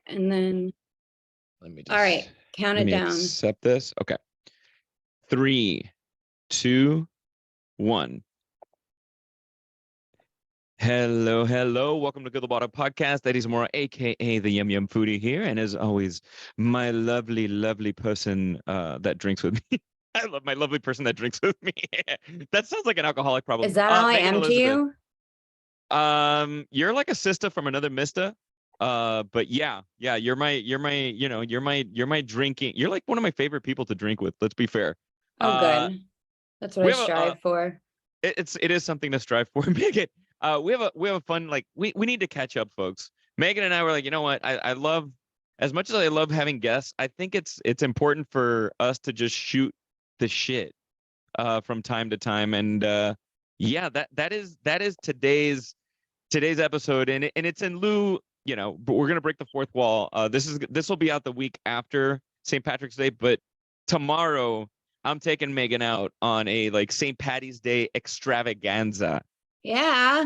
And then, Let me all right, count let it me down. accept this. Okay. 3, 2, 1. Hello, hello. Welcome to Good Bottom Podcast. Eddie Zamora, aka the Yum Yum Foodie here. And as always, my lovely, lovely person that drinks with me. I love my lovely person that drinks with me. That sounds like an alcoholic problem. Is that all I Megan am to Elizabeth. you? You're like a sister from another mister. But yeah, you're my drinking. You're like one of my favorite people to drink with. Let's be fair. Oh, good. That's what I we have strive for. it is something to strive for. Megan, we have a fun, like, we need to catch up, folks. Megan and I were like, you know what? I love, as much as I love having guests, I think it's important for us to just shoot the shit from time to time. And yeah, that is today's episode, and it's in lieu, but we're gonna break the fourth wall. This will be out the week after St. Patrick's Day, but tomorrow I'm taking Megan out on a like St. Patty's Day extravaganza. Yeah.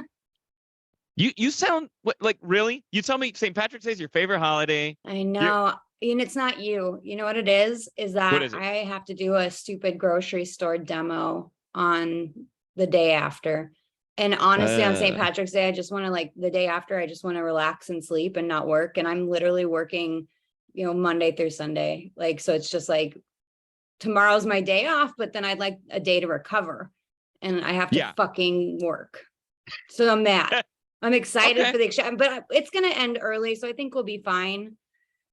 You sound like, really? You tell me St. Patrick's Day is your favorite holiday? I know. And it's not you. You know what it is? Is What that is it? I have to do a stupid grocery store demo on the day after. And honestly, on St. Patrick's Day, I just want to, like, the day after, I just want to relax and sleep and not work. And I'm literally working, Monday through Sunday. Like, so it's just like tomorrow's my day off, but then I'd like a day to recover. And I have to fucking work. So I'm mad. I'm excited for the exchange, but it's going to end early. So I think we'll be fine.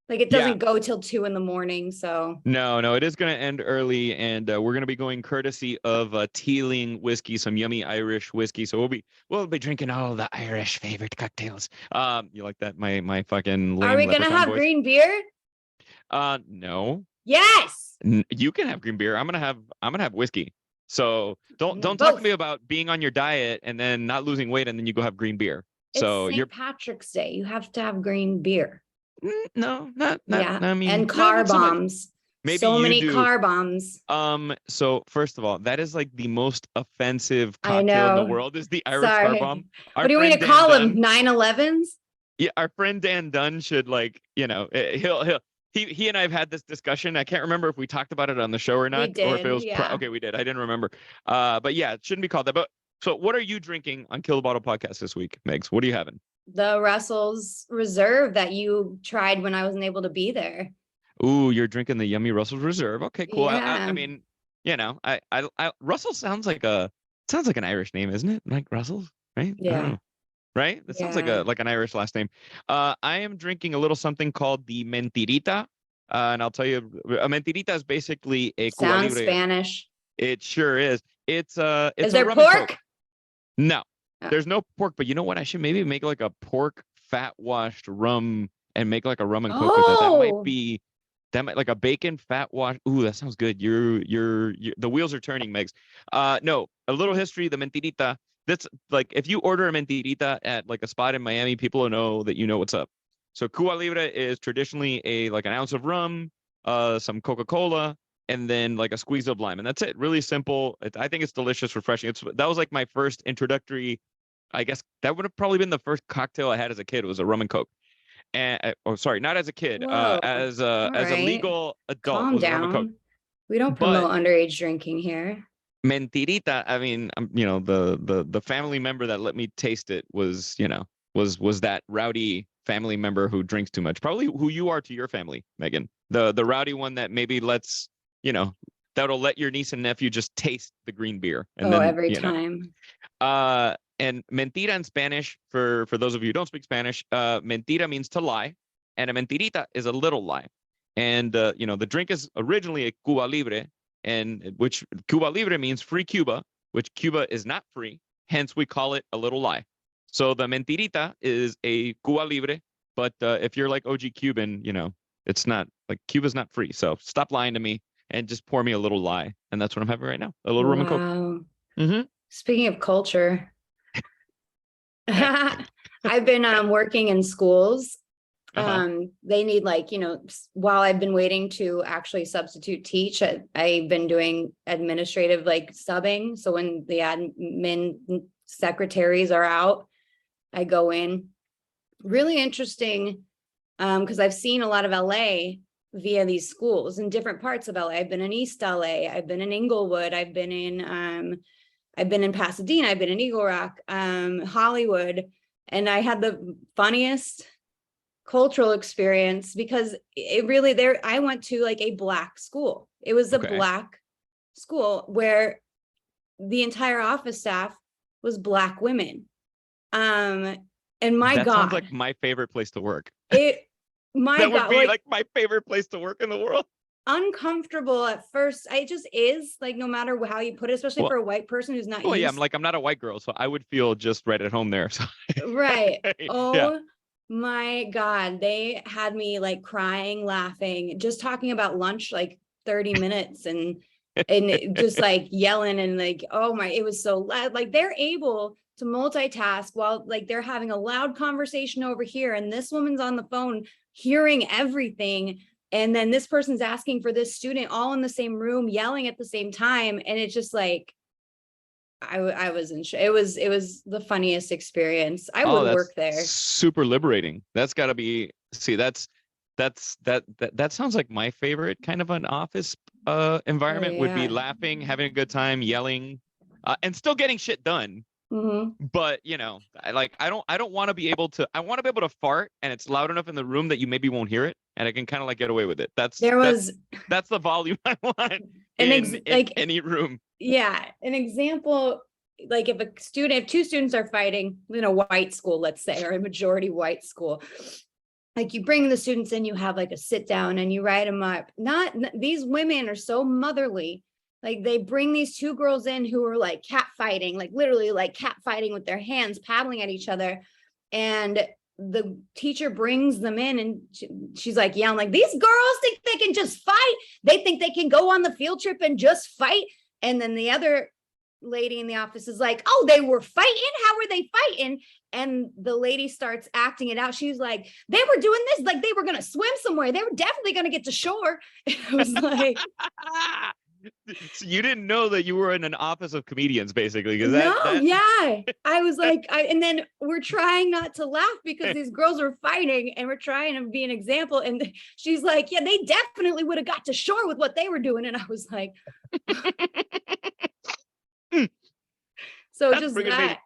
Like, it doesn't go till 2 a.m. So no, it is going to end early, and we're going to be going courtesy of Teeling whiskey, some yummy Irish whiskey. So we'll be drinking all the Irish favorite cocktails. You like that? My fucking lame. Are we gonna have green beer? No. Yes. You can have green beer. I'm gonna have whiskey. So don't talk to me about being on your diet and then not losing weight and then you go have green beer. So it's St. Patrick's Day. You have to have green beer. No, not. Yeah, I mean, and car bombs. Maybe so you many do. Car bombs. So first of all, that is like the most offensive I cocktail in know. the world is the Irish Sorry. car bomb. What do you want me to call them? 9/11s? Yeah, our friend Dan Dunn should, like, he and I have had this discussion. I can't remember if we talked about it on the show or not. We did, or if it was yeah. okay, we did. I didn't remember. But yeah, it shouldn't be called that. But so what are you drinking on Kill the Bottle Podcast this week, Megs? What are you having? The Russell's Reserve that you tried when I wasn't able to be there. Ooh, you're drinking the yummy Russell's Reserve. Okay, cool. Yeah. I mean, Russell sounds like an Irish name, isn't it? Like Russell's, right? Yeah. I don't know. Right? That sounds like an Irish last name. I am drinking a little something called the Mentirita. And I'll tell you, a Mentirita is basically a Sounds Cuba Libre. Spanish. It sure is. It's is there pork? No, there's no pork. But you know what? I should maybe make like a pork fat washed rum and make like a rum and coke with it. That might like a bacon fat wash. Ooh, that sounds good. You're the wheels are turning, Megs. No, a little history. The Mentirita. That's like, if you order a Mentirita at like a spot in Miami, people will know that you know what's up. So Cuba Libre is traditionally an ounce of rum, some Coca-Cola, and then like a squeeze of lime, and that's it. Really simple. I think it's delicious, refreshing. That was like my first introductory. I guess that would have probably been the first cocktail I had as a kid. It was a rum and coke. And sorry, not as a kid. As a legal adult. Calm down. We don't promote underage drinking here. Mentirita. I mean, the family member that let me taste it was that rowdy family member who drinks too much. Probably who you are to your family, Megan. The rowdy one that maybe that'll let your niece and nephew just taste the green beer. And then every time. And mentira in Spanish, for those of you who don't speak Spanish, mentira means to lie, and a mentirita is a little lie. And the drink is originally a Cuba Libre, and which Cuba Libre means free Cuba, which Cuba is not free. Hence, we call it a little lie. So the mentirita is a Cuba Libre, but if you're like OG Cuban, it's not, like, Cuba's not free. So stop lying to me and just pour me a little lie, and that's what I'm having right now. A little rum and coke. Mm-hmm. Speaking of culture, I've been working in schools. They need, while I've been waiting to actually substitute teach, I've been doing administrative subbing. So when the admin secretaries are out, I go in. Really interesting because I've seen a lot of LA via these schools in different parts of LA. I've been in East LA, I've been in Inglewood, I've been in Pasadena, I've been in Eagle Rock, Hollywood, and I had the funniest cultural experience because it really I went to like a Black school. It was a Black school where the entire office staff was Black women. And that God, sounds like my favorite place to work. That would be like my favorite place to work in the world. Uncomfortable at first. It just is, like, no matter how you put it, especially for a white person who's not used. I'm not a white girl, so I would feel just right at home there. So. Right. Oh my God. They had me like crying, laughing, just talking about lunch, like 30 minutes and just like yelling and like, oh my, it was so loud. Like they're able to multitask while like they're having a loud conversation over here. And this woman's on the phone hearing everything. And then this person's asking for this student all in the same room, yelling at the same time. And it's just like, I was in it was the funniest experience. I would work there. Super liberating. That's got to be, that sounds like my favorite kind of an office environment. Would be laughing, having a good time, yelling, and still getting shit done. Mm-hmm. But I don't want to be able to. I want to be able to fart, and it's loud enough in the room that you maybe won't hear it, and I can kind of like get away with it. That's the volume I want in any room. Yeah, an example, like if two students are fighting in a white school, let's say, or a majority white school, like you bring the students in, you have like a sit down and you write them up. These women are so motherly. Like they bring these two girls in who are like cat fighting, like literally like cat fighting with their hands, paddling at each other. And the teacher brings them in and she's like yelling, like, these girls think they can just fight. They think they can go on the field trip and just fight. And then the other lady in the office is like, oh, they were fighting? How were they fighting? And the lady starts acting it out. She's like, they were doing this, like they were going to swim somewhere. They were definitely going to get to shore. I was like... So you didn't know that you were in an office of comedians, basically. I was like, and then we're trying not to laugh because these girls are fighting and we're trying to be an example. And she's like, yeah, they definitely would have got to shore with what they were doing. And I was like, so that's just that.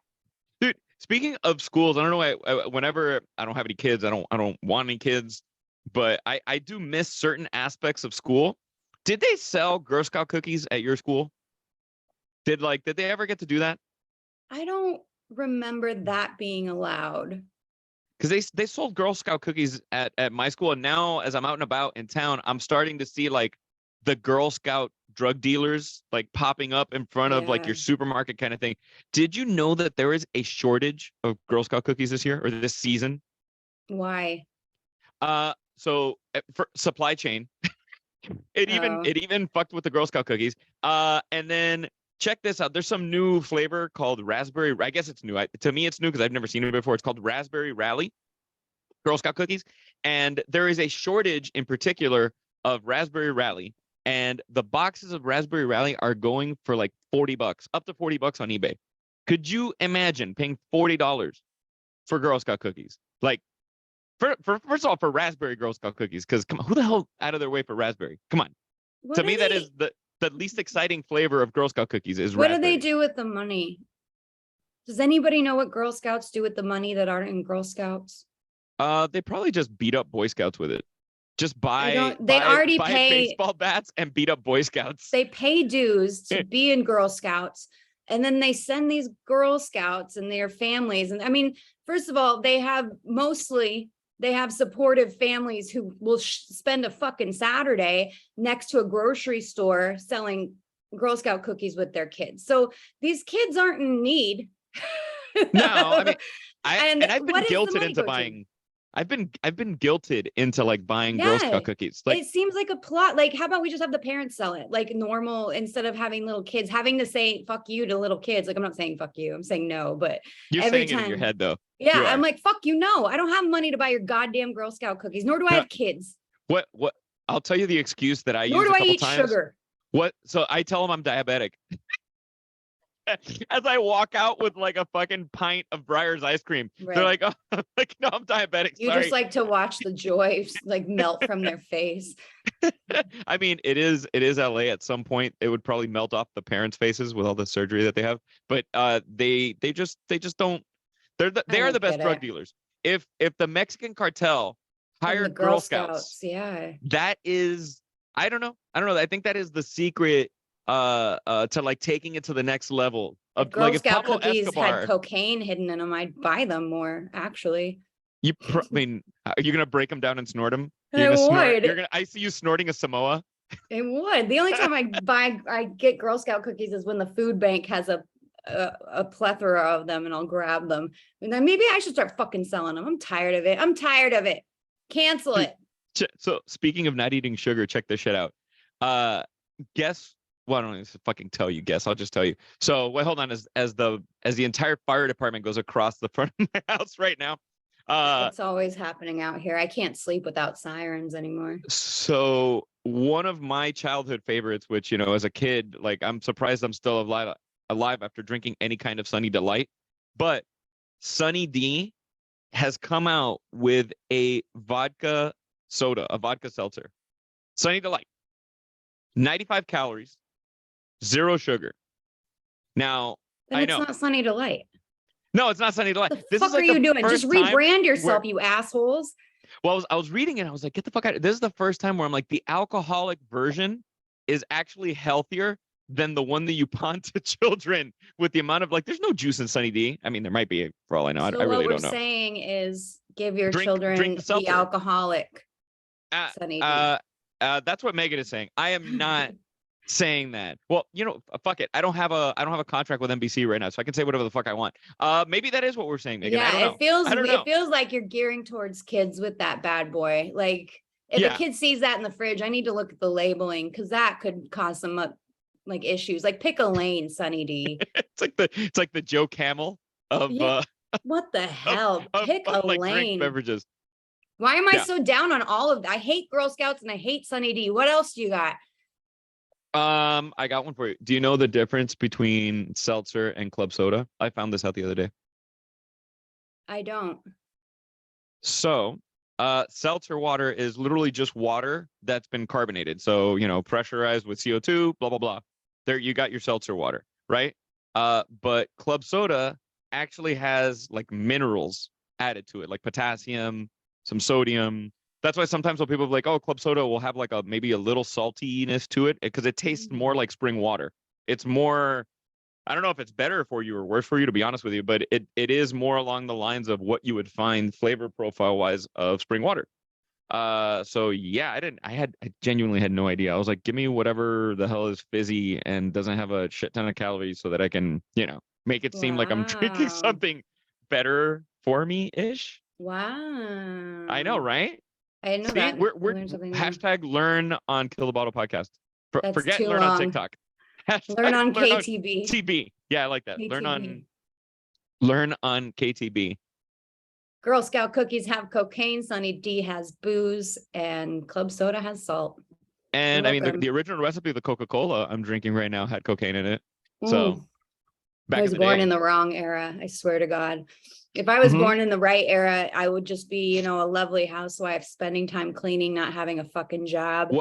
Dude, speaking of schools, I don't know, whenever I don't have any kids, I don't want any kids, but I do miss certain aspects of school. Did they sell Girl Scout cookies at your school? Did they ever get to do that? I don't remember that being allowed. Because they sold Girl Scout cookies at my school, and now as I'm out and about in town, I'm starting to see like the Girl Scout drug dealers like popping up in front of like your supermarket kind of thing. Did you know that there is a shortage of Girl Scout cookies this year or this season? Why? So for supply chain. It even fucked with the Girl Scout cookies. And then check this out. There's some new flavor called raspberry. I guess it's new. To me, it's new because I've never seen it before. It's called Raspberry Rally Girl Scout cookies. And there is a shortage in particular of Raspberry Rally. And the boxes of Raspberry Rally are going for like $40, up to $40 on eBay. Could you imagine paying $40 for Girl Scout cookies? Like, first of all, for raspberry Girl Scout cookies, because come on, who the hell out of their way for raspberry? Come on. To me, that is the least exciting flavor of Girl Scout cookies is raspberry. What do they do with the money? Does anybody know what Girl Scouts do with the money that aren't in Girl Scouts? They probably just beat up Boy Scouts with it. Just buy baseball bats and beat up Boy Scouts. They pay dues to be in Girl Scouts. And then they send these Girl Scouts and their families. And I mean, first of all, they have supportive families who will spend a fucking Saturday next to a grocery store selling Girl Scout cookies with their kids. So these kids aren't in need. No, I mean, I've been guilted into buying. I've been guilted into like buying Girl Scout cookies. Like, it seems like a plot. Like, how about we just have the parents sell it like normal instead of having little kids having to say fuck you to little kids? Like, I'm not saying fuck you. I'm saying no, but you're saying it in your head though. Yeah, I'm like, fuck you. No, I don't have money to buy your goddamn Girl Scout cookies. Nor do I have kids. What? I'll tell you the excuse that I use. Nor do a I couple eat times. sugar. What? So I tell them I'm diabetic. As I walk out with like a fucking pint of Breyer's ice cream, they're Right. like, "Oh, like no, I'm diabetic." You Sorry. just like to watch the joy like melt from their face. I mean, it is LA. At some point, it would probably melt off the parents' faces with all the surgery that they have. But they just don't. I They are the don't best get drug it. dealers. If the Mexican cartel And the hired Girl Girl Scouts, Scouts, yeah. that is, I don't know. I don't know. I think that is the secret to like taking it to the next level If of Girl like if Scout Pablo cookies had Escobar, cocaine hidden in them, I'd buy them more, actually. I mean, are you gonna break them down and snort them? You're I gonna snort. would. I see you snorting a Samoa. It would. The only time I get Girl Scout cookies is when the food bank has a plethora of them and I'll grab them. And then maybe I should start fucking selling them. I'm tired of it. I'm tired of it. Cancel it. So speaking of not eating sugar, check this shit out. Uh, guess. Well, I don't need to fucking tell you. Guess. I'll just tell you. So wait, hold on. As the entire fire department goes across the front of my house right now. It's always happening out here. I can't sleep without sirens anymore. So one of my childhood favorites, which as a kid, like I'm surprised I'm still alive after drinking any kind of Sunny Delight, but Sunny D has come out with a vodka soda, a vodka seltzer. Sunny Delight, 95 calories, 0 sugar. Now, Then I it's know. not Sunny Delight. No, it's not Sunny Delight. What the This fuck is like are you the doing? Just first time rebrand yourself, where- you assholes. Well, I was reading it. I was like, get the fuck out. This is the first time where I'm like, the alcoholic version is actually healthier than the one that you pawn to children with the amount of like, there's no juice in Sunny D. I mean, there might be for all I know. I So really what we're don't know. saying is give your Drink children the the seltzer. alcoholic Uh, Sunny D. that's what Megan is saying. I am not saying that. Well, fuck it. I don't have a contract with NBC right now, so I can say whatever the fuck I want. Maybe that is what we're saying, Megan. I don't know. It feels like you're gearing towards kids with that bad boy. Like if a kid sees that in the fridge, I need to look at the labeling because that could cause some like issues. Like pick a lane, Sunny D. It's like the Joe Camel of what the hell? Pick a like lane. drink beverages. Why am I so down on all of that? I hate Girl Scouts and I hate Sunny D. What else do you got? I got one for you. Do you know the difference between seltzer and club soda? I found this out the other day. I don't. So, seltzer water is literally just water that's been carbonated. So, pressurized with CO2, blah, blah, blah. There, you got your seltzer water, right? But club soda actually has like minerals added to it, like potassium, some sodium. That's why sometimes when people are like, oh, club soda will have like maybe a little saltiness to it because it tastes more like spring water. It's more, I don't know if it's better for you or worse for you, to be honest with you, but it is more along the lines of what you would find flavor profile wise of spring water. So yeah, I genuinely had no idea. I was like, give me whatever the hell is fizzy and doesn't have a shit ton of calories so that I can, make it seem like I'm drinking something better for me ish. Wow. I know, right? I didn't know See, that. we're hashtag learn on Kill the Bottle podcast. Forget learn on TikTok. Learn on KTB. TB. Yeah, I like that. KTB. Learn on KTB. Girl Scout cookies have cocaine, Sunny D has booze, and club soda has salt. And I mean, the original recipe of the Coca-Cola I'm drinking right now had cocaine in it. So I was born in the wrong era. I swear to God. If I was born in the right era, I would just be, a lovely housewife, spending time cleaning, not having a fucking job,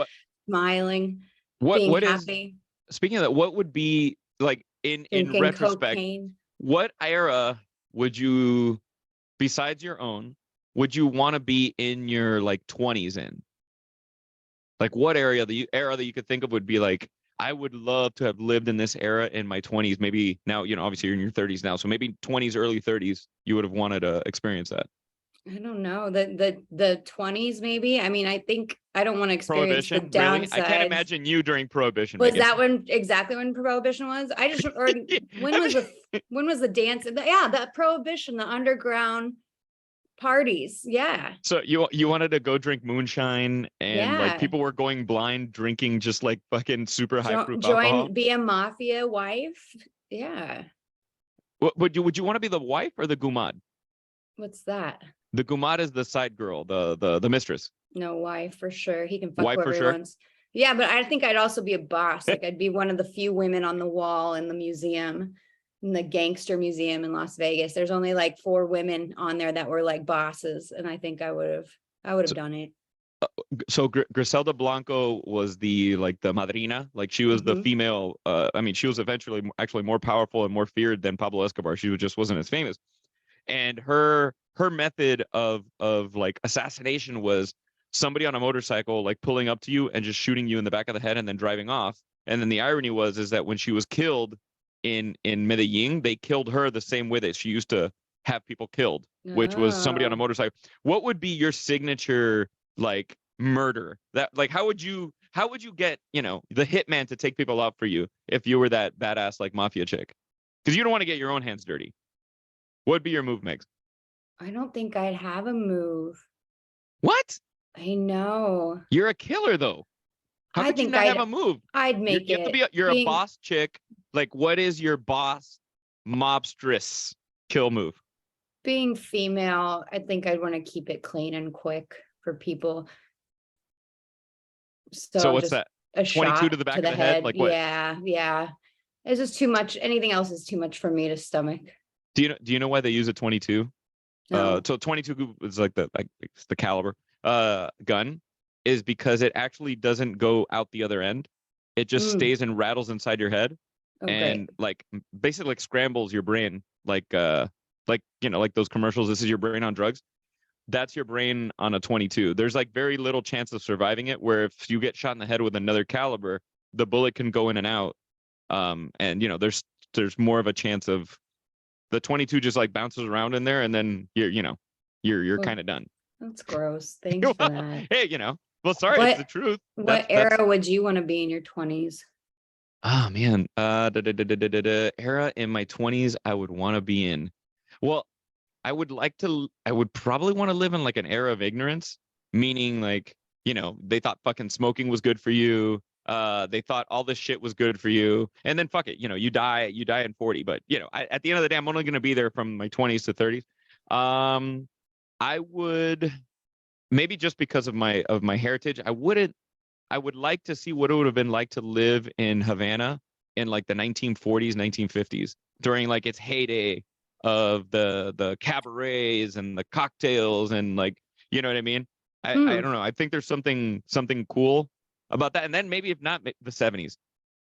smiling, being happy. Speaking of that, what would be like in retrospect, what era would you, besides your own, would you want to be in your like 20s in? Like what era that you could think of would be like, I would love to have lived in this era in my 20s. Maybe now, obviously you're in your 30s now. So maybe 20s, early 30s, you would have wanted to experience that. I don't know. The 20s, maybe. I mean, I think I don't want to experience the downsides. Really? I can't imagine you during Prohibition. Was that exactly when Prohibition was? I just, or when was the dance? Yeah, that Prohibition, the underground parties. Yeah. So you wanted to go drink moonshine and like people were going blind drinking just like fucking super high proof alcohol. Be a mafia wife. Yeah. Would you want to be the wife or the gumad? What's that? The gumad is the side girl, the mistress. No, wife for sure. He can fuck whoever he wants. Yeah, but I think I'd also be a boss. Like I'd be one of the few women on the wall in the museum. in the gangster museum in Las Vegas. There's only like 4 women on there that were like bosses, and I think I would have done it. So Griselda Blanco was the madrina, like she was the Mhm. female. I mean, she was eventually actually more powerful and more feared than Pablo Escobar. She just wasn't as famous. And her method of like assassination was somebody on a motorcycle like pulling up to you and just shooting you in the back of the head and then driving off. And then the irony was is that when she was killed in Medellin, they killed her the same way that she used to have people killed, which was somebody on a Oh. motorcycle. What would be your signature like murder? That like how would you get, you know, the hitman to take people out for you if you were that badass like mafia chick? Because you don't want to get your own hands dirty. What would be your move, Megs? I don't think I'd have a move. What? I know. You're a killer though. How I could you think not have a move? I'd make You have to it be you're a being boss chick. Like, what is your boss mobstress kill move? being female. I think I'd want to keep it clean and quick for people. So So what's just that? a 22 to shot the back to of the the head? head. Like what? Yeah, yeah. It's just too much. Anything else is too much for me to stomach. Do you know why they use a 22? No. So 22 is like it's the caliber gun is because it actually doesn't go out the other end. It just Mm. stays and rattles inside your head Oh, great. and like basically like scrambles your brain like you know like those commercials, this is your brain on drugs. That's your brain on a 22. There's like very little chance of surviving it, where if you get shot in the head with another caliber, the bullet can go in and out. And you know, there's more of a chance of the 22 just like bounces around in there, and then you're Well, kind of done. that's gross. Thanks for Well, that. hey, well, sorry, it's the What truth. what That's era would you want to be in your 20s? oh man, era in my 20s I would want to be in. Well, I would probably want to live in like an era of ignorance, meaning like, you know, they thought fucking smoking was good for you. They thought all this shit was good for you. And then fuck it, you know, you die in 40. But, you know, at the end of the day, I'm only going to be there from my 20s to 30s. I would maybe just because of my heritage, I would like to see what it would have been like to live in Havana in like the 1940s, 1950s during like its heyday of the cabarets and the cocktails and like, you know what I mean? I Hmm. don't know. I think there's something cool about that. And then maybe if not the 70s,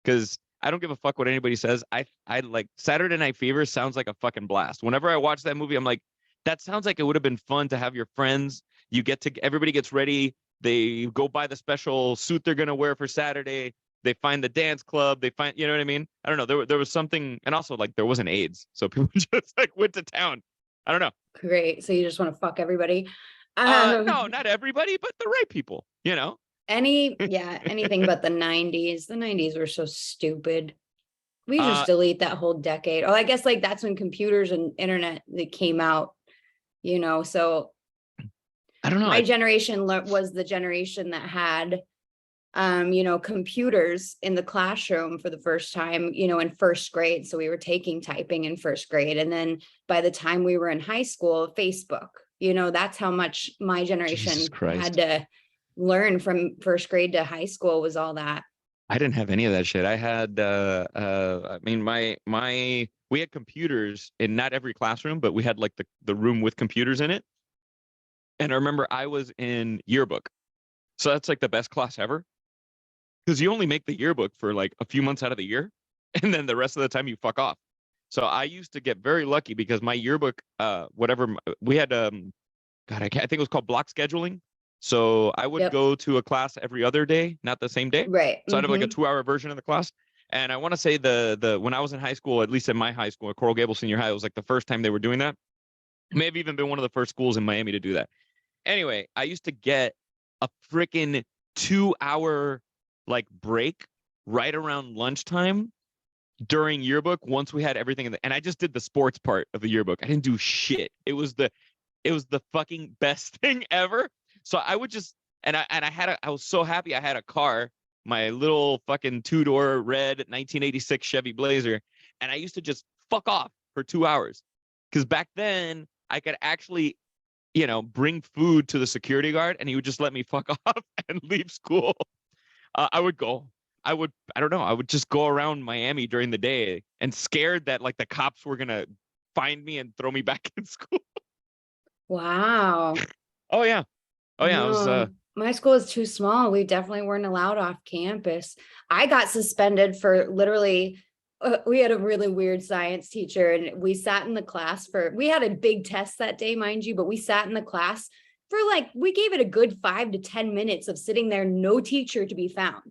because I don't give a fuck what anybody says. I like Saturday Night Fever sounds like a fucking blast. Whenever I watch that movie, I'm like, that sounds like it would have been fun to have your friends. You get to everybody gets ready. They go buy the special suit they're gonna wear for Saturday. They find the dance club. They find, you know what I mean? I don't know. There was something, and also like there wasn't AIDS, so people just like went to town. I don't know. Great. So you just want to fuck everybody. No, not everybody, but the right people. You know. Anything but the 90s. The 90s were so stupid. We should just Uh, delete that whole decade. Oh, I guess like that's when computers and internet that came out, so I don't know. my generation was the generation that had computers in the classroom for the first time, in first grade. So we were taking typing in first grade. And then by the time we were in high school, Facebook, that's how much my Jesus generation had Christ. to learn from first grade to high school was all that. I didn't have any of that shit. I had I mean my we had computers in not every classroom, but we had like the room with computers in it. And I remember I was in yearbook. So that's like the best class ever. Because you only make the yearbook for like a few months out of the year, and then the rest of the time you fuck off. So I used to get very lucky because my yearbook, whatever we had, God, I think it was called block scheduling. So I would Yep. go to a class every other day, not the same day. Right. So I'd have like a Mm-hmm. 2 hour version of the class. And I want to say the when I was in high school, at least in my high school, at Coral Gables Senior High, it was like the first time they were doing that. It may have even been one of the first schools in Miami to do that. Anyway, I used to get a freaking 2 hour like break right around lunchtime during yearbook once we had everything and I just did the sports part of the yearbook. I didn't do shit. It was the fucking best thing ever. So I would just I was so happy I had a car, my little fucking 2-door red 1986 Chevy Blazer, and I used to just fuck off for 2 hours. Because back then I could actually, you know, bring food to the security guard and he would just let me fuck off and leave school. I would go. I don't know, I would just go around Miami during the day and scared that like the cops were gonna find me and throw me back in school. Wow. Oh yeah. Oh yeah. I was No, my school is too small. We definitely weren't allowed off campus. I got suspended for literally, we had a really weird science teacher and we sat in the class we had a big test that day, mind you, but we sat in the class for like, we gave it a good 5 to 10 minutes of sitting there, no teacher to be found.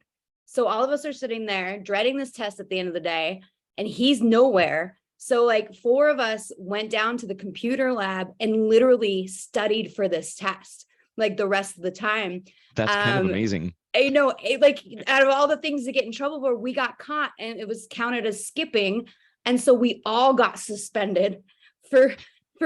So all of us are sitting there dreading this test at the end of the day, and he's nowhere. So like 4 of us went down to the computer lab and literally studied for this test like the rest of the time. that's kind of amazing. You know, like out of all the things to get in trouble for, we got caught and it was counted as skipping. And so we all got suspended for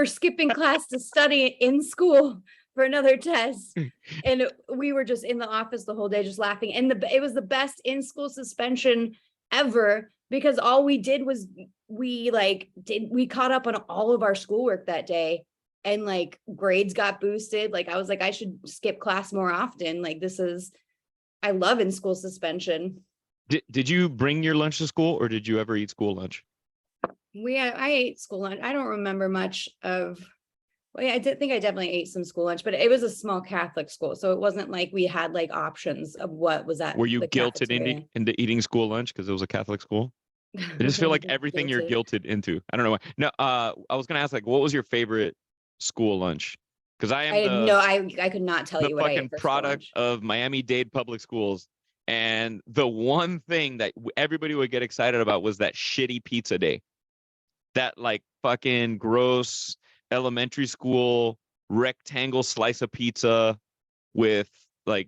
skipping class to study in school for another test. And we were just in the office the whole day just laughing. And it was the best in-school suspension ever, because all we did was we caught up on all of our schoolwork that day, and like grades got boosted. Like I was like, I should skip class more often. Like I love in school suspension. Did you bring your lunch to school, or did you ever eat school lunch? I ate school lunch. I don't remember much of, well, yeah, I did think I definitely ate some school lunch, but it was a small Catholic school. So it wasn't like we had like options of what was at. Were you guilted into eating school lunch because it was a Catholic school? I just feel like everything you're guilted into. I don't know why. No, I was gonna ask, like, what was your favorite school lunch? Because I could not tell you what I ate fucking for product of Miami-Dade public schools. And the one thing that everybody would get excited about was that shitty pizza day. That like fucking gross elementary school rectangle slice of pizza with like,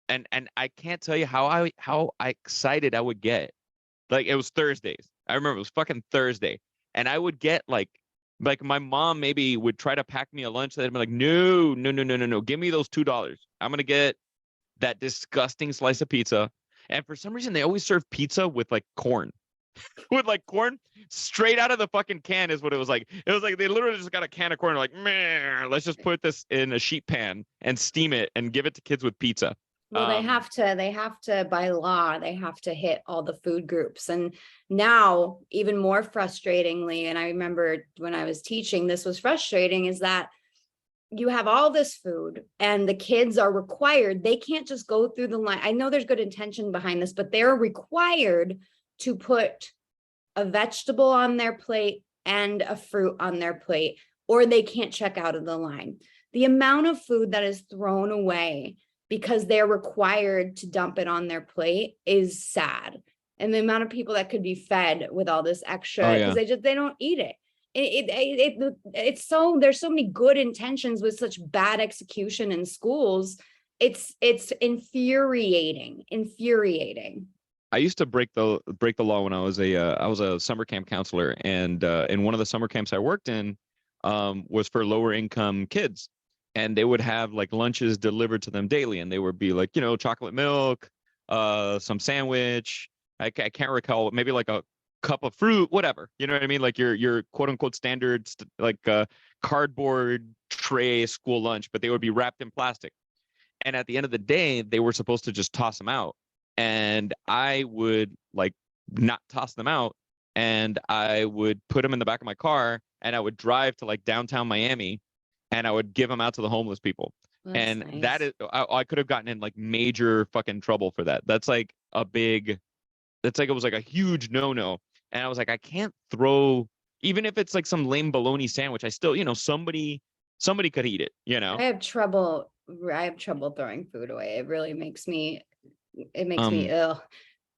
and I can't tell you how excited I would get. Like it was Thursdays. I remember it was fucking Thursday. And I would get like my mom maybe would try to pack me a lunch that I'd be like, no, no, no, no, no, no. Give me those $2. I'm gonna get that disgusting slice of pizza. And for some reason they always serve pizza with like corn. With like corn straight out of the fucking can is what it was like. It was like they literally just got a can of corn, like, man, let's just put this in a sheet pan and steam it and give it to kids with pizza. Well, they have to by law, they have to hit all the food groups. And now even more frustratingly, and I remember when I was teaching, this was frustrating, is that you have all this food and the kids are required, they can't just go through the line. I know there's good intention behind this, but they're required to put a vegetable on their plate and a fruit on their plate, or they can't check out of the line. The amount of food that is thrown away because they're required to dump it on their plate is sad. And the amount of people that could be fed with all this extra, because they don't eat it. It's so, there's so many good intentions with such bad execution in schools. It's infuriating. I used to break the law when I was a summer camp counselor, and in one of the summer camps I worked in was for lower income kids, and they would have like lunches delivered to them daily, and they would be like, chocolate milk, some sandwich. I can't recall, maybe like a cup of fruit, whatever. You know what I mean? Like your quote unquote standard like cardboard tray school lunch, but they would be wrapped in plastic. And at the end of the day, they were supposed to just toss them out. And I would like not toss them out, and I would put them in the back of my car, and I would drive to like downtown Miami, and I would give them out to the homeless people. That's nice. That is, I could have gotten in like major fucking trouble for that. That's like it was like a huge no. And I was like, I can't throw, even if it's like some lame bologna sandwich, I still, somebody could eat it, I have trouble throwing food away. It really makes me ill.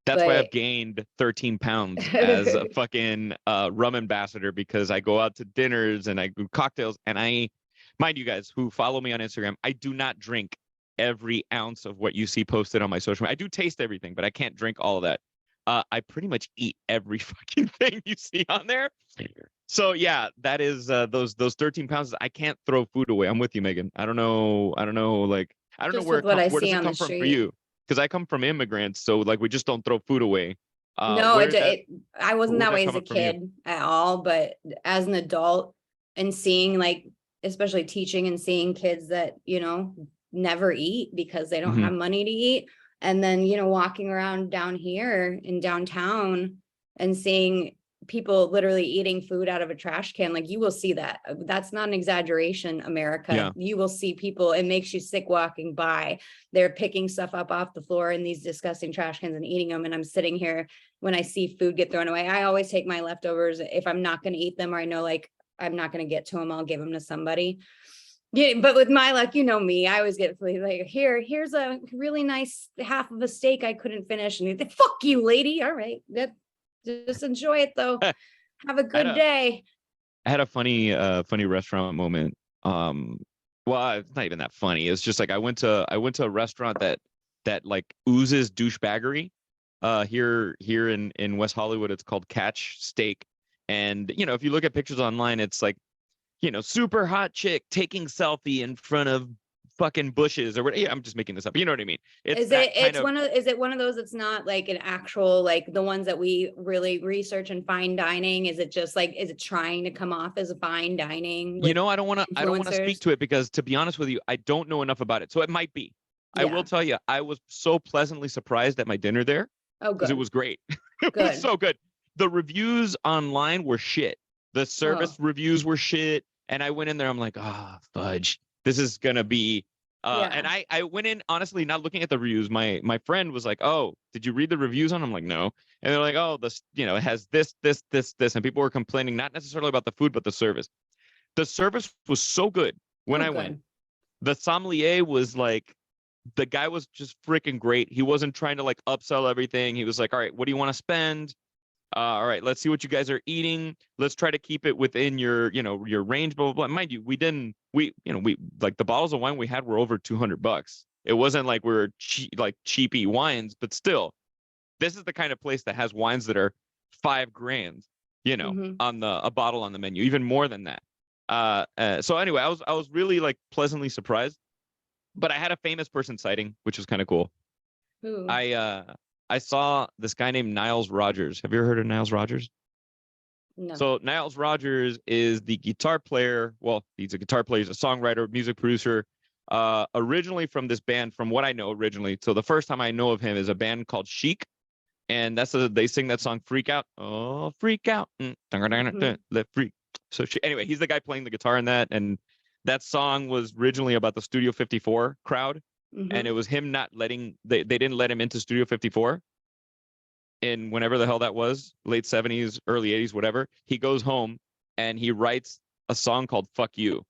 That's why I've gained 13 pounds as a fucking rum ambassador, because I go out to dinners and I do cocktails, and mind you guys who follow me on Instagram, I do not drink every ounce of what you see posted on my social media. I do taste everything, but I can't drink all of that. I pretty much eat every fucking thing you see on there. So yeah, that is those 13 pounds. I can't throw food away. I'm with you, Megan. I don't know. Like, I don't know where where does it come from for you? Because I come from immigrants, so like we just don't throw food away. No, I wasn't that way as a kid at all, but as an adult and seeing like, especially teaching and seeing kids that, never eat because they don't have money to eat. And then, you know, walking around down here in downtown and seeing people literally eating food out of a trash can, like you will see that. That's not an exaggeration, America. Yeah. You will see people, it makes you sick walking by. They're picking stuff up off the floor in these disgusting trash cans and eating them. And I'm sitting here when I see food get thrown away. I always take my leftovers. If I'm not going to eat them, or I know like I'm not going to get to them, I'll give them to somebody. Yeah, but with my luck, you know me, I always get like, here's a really nice half of a steak I couldn't finish. And you think, fuck you, lady. All right. Just enjoy it though. Have a good day. I had a funny restaurant moment. Well, it's not even that funny. It's just like I went to a restaurant that like oozes douchebaggery. Here in West Hollywood, it's called Catch Steak. And you know, if you look at pictures online, it's like, you know, super hot chick taking selfie in front of fucking bushes or what. Yeah, I'm just making this up. You know what I mean? Is it one of those that's not like an actual, like the ones that we really research in fine dining? Is it just like, is it trying to come off as a fine dining? You know, I don't want to speak to it because, to be honest with you, I don't know enough about it. So it might be. Yeah. I will tell you, I was so pleasantly surprised at my dinner there. Oh, good. Because it was great. It was so good. The reviews online were shit. The service reviews were shit. And I went in there, I'm like, fudge. This is going to be, and I went in, honestly, not looking at the reviews. My friend was like, oh, did you read the reviews on? I'm like, no. And they're like, oh, this, you know, it has this. And people were complaining, not necessarily about the food, but the service. The service was so good when I went. The sommelier was like, the guy was just freaking great. He wasn't trying to like upsell everything. He was like, all right, what do you want to spend? All right, let's see what you guys are eating. Let's try to keep it within your, you know, your range, blah, blah, blah. Mind you, we like the bottles of wine we had were over $200. It wasn't like we were cheapy wines, but still, this is the kind of place that has wines that are $5,000, you know, on a bottle on the menu, even more than that. So anyway, I was really like pleasantly surprised, but I had a famous person sighting, which was kind of cool. Ooh. I saw this guy named Niles Rodgers. Have you ever heard of Niles Rodgers? No. So Niles Rodgers is the guitar player. Well, he's a guitar player. He's a songwriter, music producer. Originally from this band, from what I know originally. So the first time I know of him is a band called Chic. And they sing that song Freak Out. Oh, freak out. Let freak. So anyway, he's the guy playing the guitar in that. And that song was originally about the Studio 54 crowd. And it was him not letting, they didn't let him into Studio 54 in whenever the hell that was, late 70s, early 80s, whatever. He goes home and he writes a song called Fuck You.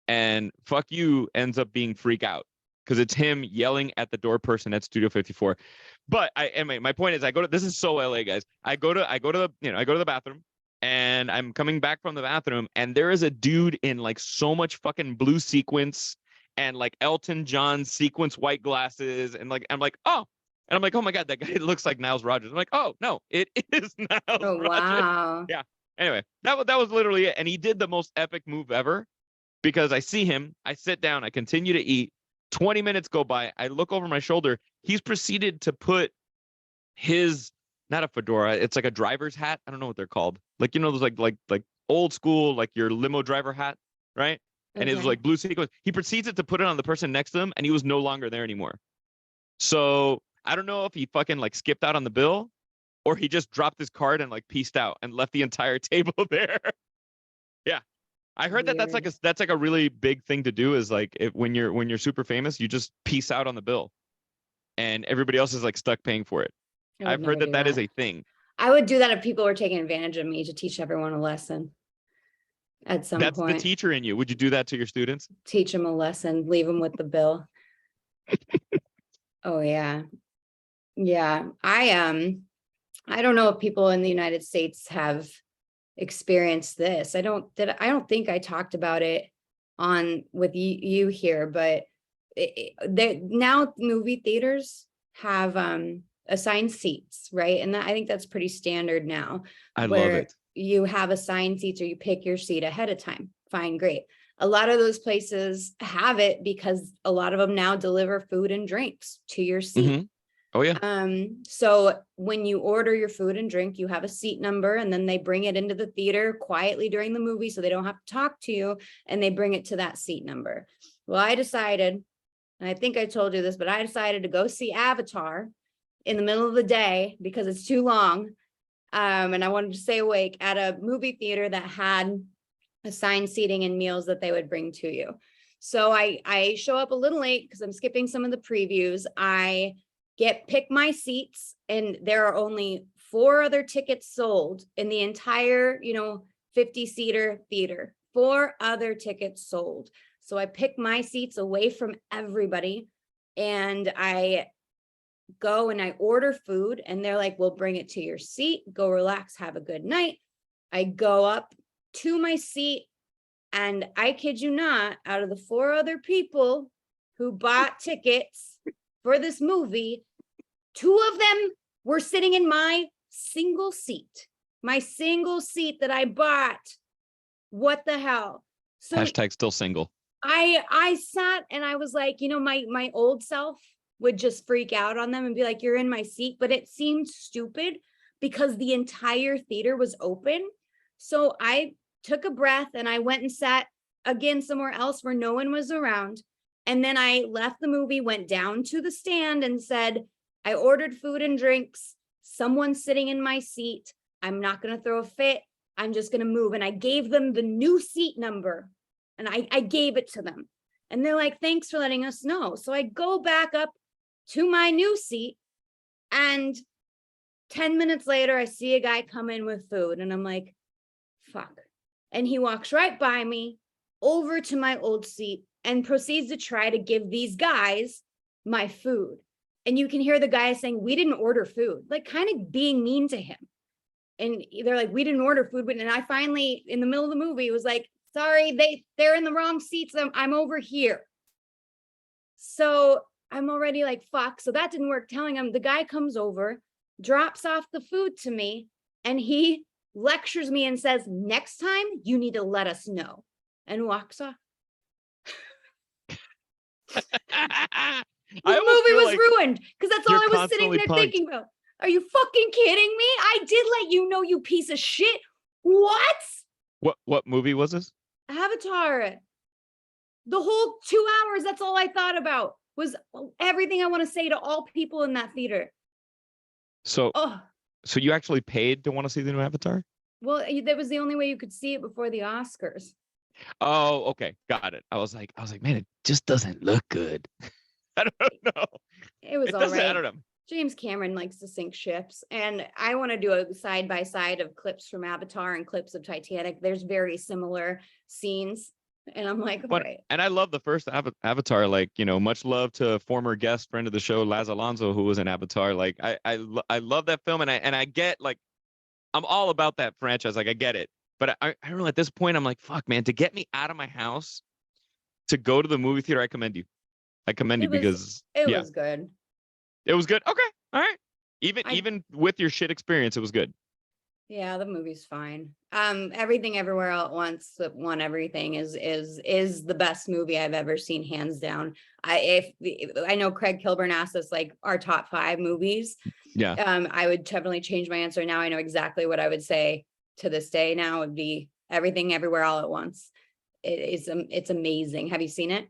And Fuck You ends up being Freak Out because it's him yelling at the door person at Studio 54. But anyway, my point is this is so LA, guys. I go to the bathroom and I'm coming back from the bathroom and there is a dude in like so much fucking blue sequins and like Elton John sequence white glasses. And like, I'm like, oh, and I'm like, oh my God, that guy looks like Niles Rodgers. I'm like, oh no, it is Niles Rodgers. Wow. Yeah. Anyway, that was literally it. And he did the most epic move ever because I see him, I sit down, I continue to eat. 20 minutes go by. I look over my shoulder. He's proceeded to put his, not a fedora, it's like a driver's hat. I don't know what they're called. Like, you know, those like old school, like your limo driver hat, right? And it was like blue sequins. He proceeds to put it on the person next to him, and he was no longer there anymore. So I don't know if he fucking like skipped out on the bill, or he just dropped his card and like pieced out and left the entire table there. Yeah, I heard that that's like a really big thing to do. Is like when you're super famous, you just piece out on the bill, and everybody else is like stuck paying for it. I've heard that is a thing. I would do that if people were taking advantage of me to teach everyone a lesson. At some point. That's the teacher in you. Would you do that to your students? Teach them a lesson, leave them with the bill. Oh yeah. Yeah. I don't know if people in the United States have experienced this. I don't think I talked about it with you here, but now movie theaters have assigned seats, right? And I think that's pretty standard now. I love it. You have assigned seats or you pick your seat ahead of time. Fine, great. A lot of those places have it because a lot of them now deliver food and drinks to your seat. Oh yeah. So when you order your food and drink, you have a seat number and then they bring it into the theater quietly during the movie so they don't have to talk to you and they bring it to that seat number. Well, I decided and I think I told you this, but I decided to go see Avatar in the middle of the day because it's too long. And I wanted to stay awake at a movie theater that had assigned seating and meals that they would bring to you. So I show up a little late because I'm skipping some of the previews. I pick my seats, and there are only 4 other tickets sold in the entire, 50-seater theater. 4 other tickets sold. So I pick my seats away from everybody, and I go and I order food, and they're like, we'll bring it to your seat. Go relax, have a good night. I go up to my seat, and I kid you not, out of the 4 other people who bought tickets for this movie, 2 of them were sitting in my single seat that I bought. What the hell? So Hashtag still single. I sat and I was like, my old self would just freak out on them and be like, you're in my seat. But it seemed stupid because the entire theater was open. So I took a breath and I went and sat again somewhere else where no one was around. And then I left the movie, went down to the stand and said, I ordered food and drinks. Someone's sitting in my seat. I'm not going to throw a fit. I'm just going to move. And I gave them the new seat number, and I gave it to them. And they're like, thanks for letting us know. So I go back up to my new seat, and 10 minutes later, I see a guy come in with food, and I'm like, fuck. And he walks right by me over to my old seat and proceeds to try to give these guys my food. And you can hear the guy saying, we didn't order food, like kind of being mean to him. And they're like, we didn't order food. And I finally, in the middle of the movie, was like, sorry, they're in the wrong seats. I'm over here. So I'm already like, fuck. So that didn't work. Telling him, the guy comes over, drops off the food to me, and he lectures me and says, next time you need to let us know, and walks off. The movie was like ruined because that's all I was sitting there thinking about. Are you fucking kidding me? I did let you know, you piece of shit. What movie was this? Avatar. The whole 2 hours, that's all I thought about, was everything I want to say to all people in that theater. So you actually paid to want to see the new Avatar? Well, that was the only way you could see it before the Oscars. Oh, okay. Got it. I was like, man, it just doesn't look good. I don't know. It was all right. I don't know. James Cameron likes to sink ships, and I want to do a side by side of clips from Avatar and clips of Titanic. There's very similar scenes, and I'm like, right. And I love the first Avatar. Like, much love to former guest friend of the show, Laz Alonso, who was in Avatar. Like, I love that film, and I get, like, I'm all about that franchise. Like, I get it, but I don't know. At this point, I'm like, fuck, man, to get me out of my house to go to the movie theater, I commend you. Because it was good. It was good. Okay. All right. Even with your shit experience, it was good. Yeah, the movie's fine. Everything Everywhere All at Once that won everything is the best movie I've ever seen, hands down. I know Craig Kilburn asked us like our top 5 movies. Yeah. I would definitely change my answer now. I know exactly what I would say to this day now. Would be Everything Everywhere All at Once. It's amazing. Have you seen it?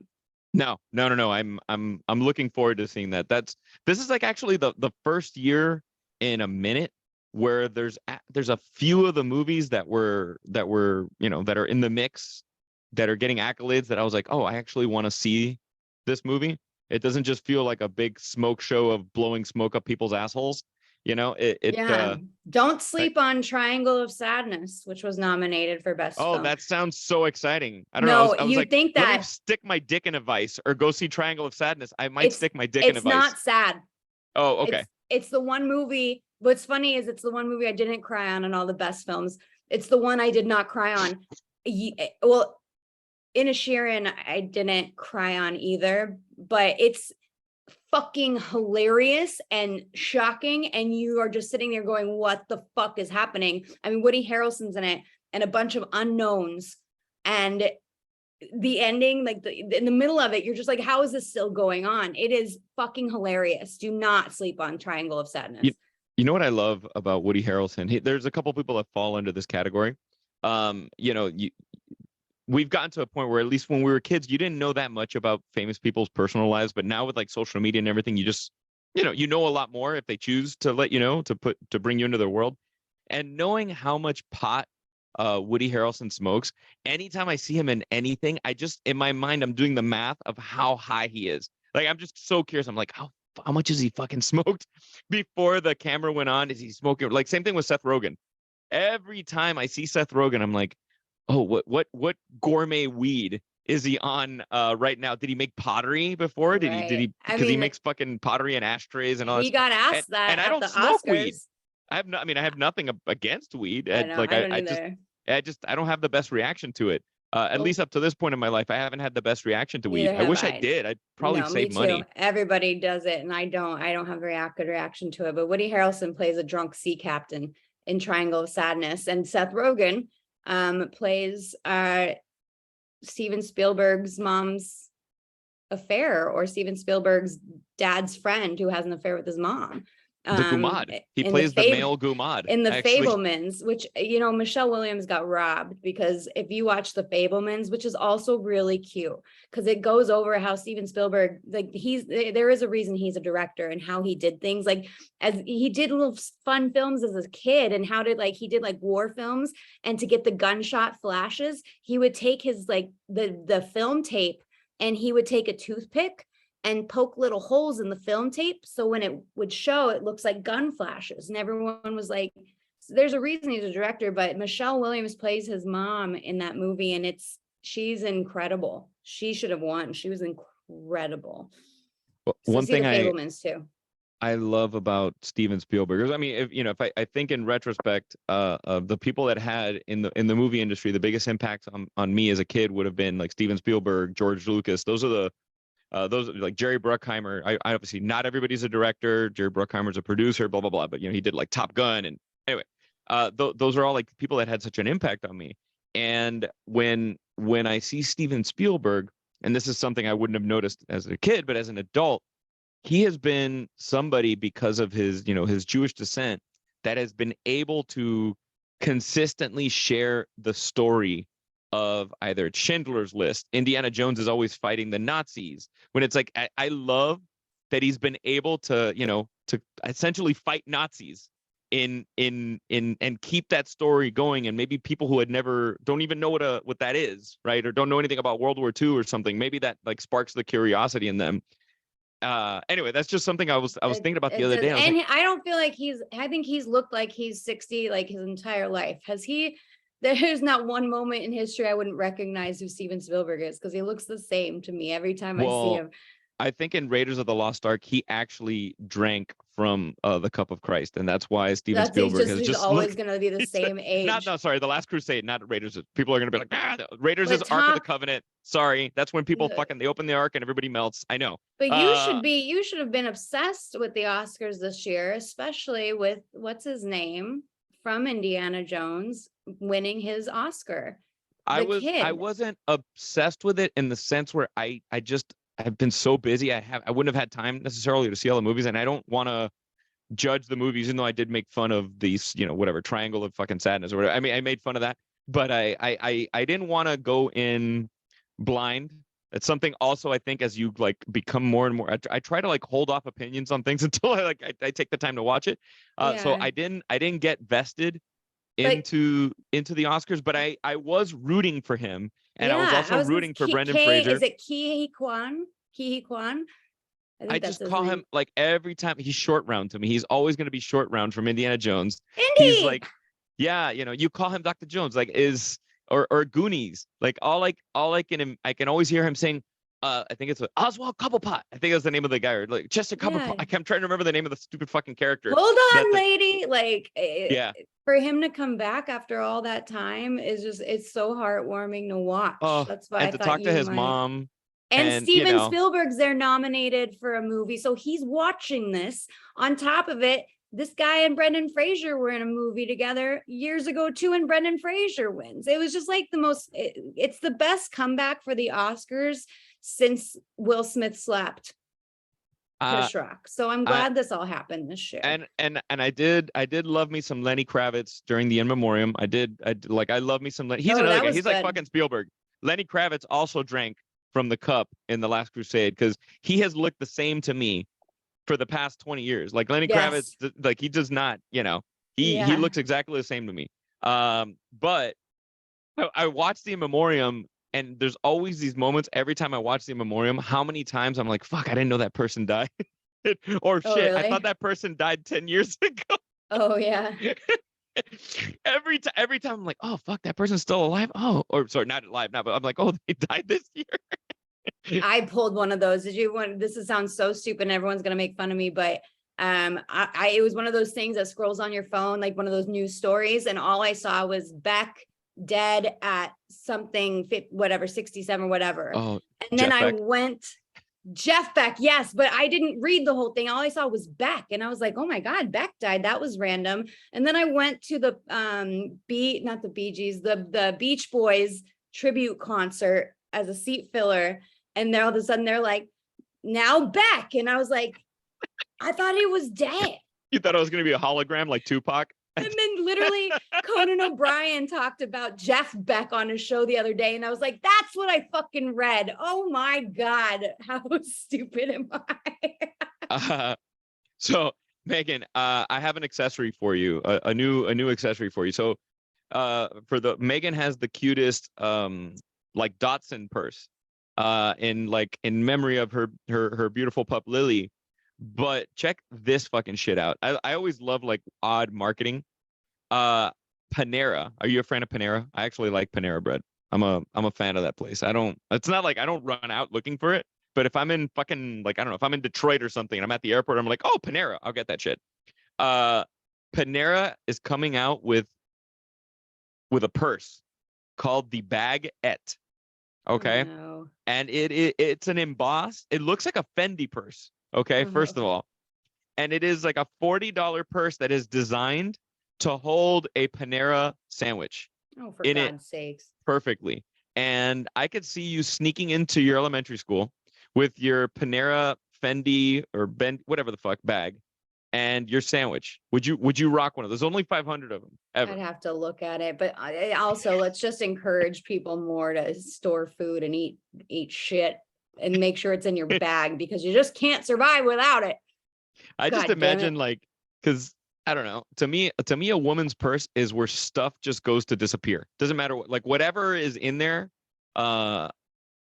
No. I'm looking forward to seeing that. This is like actually the first year in a minute where there's a few of the movies that were that are in the mix that are getting accolades that I was like, oh, I actually want to see this movie. It doesn't just feel like a big smoke show of blowing smoke up people's assholes. Don't sleep on Triangle of Sadness, which was nominated for best film. That sounds so exciting. I don't know. I was like, think that, let me stick my dick in a vice or go see Triangle of Sadness. I might stick my dick in a vice. It's not sad. Oh, okay. It's the one movie. What's funny is it's the one movie I didn't cry on in all the best films. It's the one I did not cry on. Well, Inisherin, I didn't cry on either, but it's fucking hilarious and shocking, and you are just sitting there going, what the fuck is happening? I mean, Woody Harrelson's in it and a bunch of unknowns, and the ending, like in the middle of it, you're just like, how is this still going on? It is fucking hilarious. Do not sleep on Triangle of Sadness. You know what I love about Woody Harrelson? There's a couple people that fall into this category. we've gotten to a point where, at least when we were kids, you didn't know that much about famous people's personal lives, but now with like social media and everything, you just, you know a lot more if they choose to let you know, to bring you into their world. And knowing how much pot Woody Harrelson smokes, anytime I see him in anything, I just, in my mind, I'm doing the math of how high he is. Like, I'm just so curious. I'm like, how much has he fucking smoked before the camera went on? Is he smoking? Like, same thing with Seth Rogen. Every time I see Seth Rogen, I'm like, oh, what gourmet weed is he on right now? Did he make pottery before? Right. I Because he mean, makes fucking pottery and ashtrays and all he this. got And, asked that and I at don't the smoke weed. Oscars. I mean, I have nothing against weed. I know, Like I don't I just I don't have the best reaction to it. At either. least up to this point in my life, I haven't had the best reaction to weed. Neither I have wish I I. did. I'd probably No, me save too. money. Everybody does it, and I don't. I don't have a good reaction to it. But Woody Harrelson plays a drunk sea captain in Triangle of Sadness, and Seth Rogen plays Steven Spielberg's mom's affair, or Steven Spielberg's dad's friend who has an affair with his mom. The Gumad. He In the plays the male Gumad. in the Actually, Fablemans, which, Michelle Williams got robbed, because if you watch the Fablemans, which is also really cute, because it goes over how Steven Spielberg, like, there is a reason he's a director, and how he did things, like, as he did little fun films as a kid, and how did, like, he did like war films, and to get the gunshot flashes, he would take his, like, the film tape, and he would take a toothpick and poke little holes in the film tape, so when it would show, it looks like gun flashes. And everyone was like, there's a reason he's a director. But Michelle Williams plays his mom in that movie, and she's incredible. She should have won. She was incredible. So one see the thing Fablemans too. I love about Steven Spielberg is, I mean, if I think in retrospect, of the people that had in the movie industry, the biggest impact on me as a kid would have been like Steven Spielberg, George Lucas. Those are like Jerry Bruckheimer. I obviously, not everybody's a director. Jerry Bruckheimer's a producer, blah blah blah. But he did like Top Gun, and anyway, those are all like people that had such an impact on me. And when I see Steven Spielberg, and this is something I wouldn't have noticed as a kid, but as an adult, he has been somebody, because of his his Jewish descent, that has been able to consistently share the story of either Schindler's List. Indiana Jones is always fighting the Nazis. When it's like, I love that he's been able to, to essentially fight Nazis in and keep that story going. And maybe people who don't even know what that is, right? Or don't know anything about World War II or something. Maybe that like sparks the curiosity in them. Anyway, that's just something I was thinking about the other day. And I don't feel like I think he's looked like he's 60 like his entire life. There's not one moment in history I wouldn't recognize who Steven Spielberg is, because he looks the same to me every time I see him. I think in Raiders of the Lost Ark, he actually drank from the cup of Christ, and that's why Steven Spielberg he's always going to be the same age. Sorry, the Last Crusade, not Raiders. People are going to be like, Raiders is Ark of the Covenant. Sorry, that's when people they open the Ark and everybody melts. I know. But you should have been obsessed with the Oscars this year, especially with what's his name from Indiana Jones winning his Oscar. I wasn't obsessed with it in the sense where I've been so busy. I wouldn't have had time necessarily to see all the movies, and I don't want to judge the movies, even though I did make fun of these, whatever Triangle of fucking Sadness or whatever. I mean, I made fun of that, but I didn't want to go in blind. It's something also, I think, as you like become more and more, I try to like hold off opinions on things until I take the time to watch it. So I didn't get vested into the Oscars, but I was rooting for him, and I was also rooting for Brendan Fraser. Is it Ke Kwan? I just call him, like, every time he's short round to me. He's always going to be short round from Indiana Jones. Indy! He's like, yeah, you call him Dr. Jones, like or Goonies. Like all I can always hear him saying, I think it's Oswald Cobblepot. I think that's the name of the guy, or like Chester Cobblepot. I'm trying to remember the name of the stupid fucking character. Hold on, lady. For him to come back after all that time it's so heartwarming to watch. That's why and to talk to his mom. And Steven Spielberg's there nominated for a movie. So he's watching this. On top of it, this guy and Brendan Fraser were in a movie together years ago too, and Brendan Fraser wins. It was just like it's the best comeback for the Oscars since Will Smith slapped Chris Rock. So I'm glad this all happened this year. And I did love me some Lenny Kravitz during the In Memoriam. I love me some Lenny. He's another guy. He's like fucking Spielberg. Lenny Kravitz also drank from the cup in The Last Crusade because he has looked the same to me for the past 20 years. Like Lenny Kravitz, Yes. like he does not, he Yeah. looks exactly the same to me. But I watched the In Memoriam, and there's always these moments every time I watch the In Memoriam. How many times I'm like, fuck, I didn't know that person died. Or Oh, shit, I really? thought that person died 10 years ago. Oh, yeah. Every time I'm like, oh fuck, that person's still alive. Oh, or sorry, not alive now, but I'm like, oh, they died this year. I pulled one of those. Did you want this sounds so stupid and everyone's gonna make fun of me, but it was one of those things that scrolls on your phone, like one of those news stories, and all I saw was Beck dead at something whatever, 67, whatever. Oh, And then Jeff I Beck. went Jeff Beck, yes, but I didn't read the whole thing. All I saw was Beck, and I was like, "Oh my God, Beck died. That was random." And then I went to the not the Bee Gees, the Beach Boys tribute concert as a seat filler, and then all of a sudden they're like, "Now Beck," and I was like, "I thought he was dead." You thought it was gonna be a hologram like Tupac? And then literally Conan O'Brien talked about Jeff Beck on his show the other day. And I was like, that's what I fucking read. Oh my God. How stupid am I? So Megan, I have an accessory for you, a new accessory for you. So Megan has the cutest like Dotson purse in memory of her beautiful pup Lily. But check this fucking shit out. I always love like odd marketing. Panera. Are you a fan of Panera? I actually like Panera bread. I'm a fan of that place. It's not like I don't run out looking for it, but if I'm in fucking, like, I don't know, if I'm in Detroit or something and I'm at the airport, I'm like, oh, Panera, I'll get that shit. Panera is coming out with a purse called the Baguette. Okay. No. And it's an embossed, it looks like a Fendi purse. Okay, first of all. And it is like a $40 purse that is designed to hold a Panera sandwich. Oh, for in God's it sakes. perfectly. And I could see you sneaking into your elementary school with your Panera Fendi or Ben, whatever the fuck bag, and your sandwich. Would you rock one of those? There's only 500 of them ever. I'd have to look at it, but also let's just encourage people more to store food and eat shit and make sure it's in your bag because you just can't survive without it. I just God damn imagine it. like, because I don't know. To me, a woman's purse is where stuff just goes to disappear. Doesn't matter what, like whatever is in there. I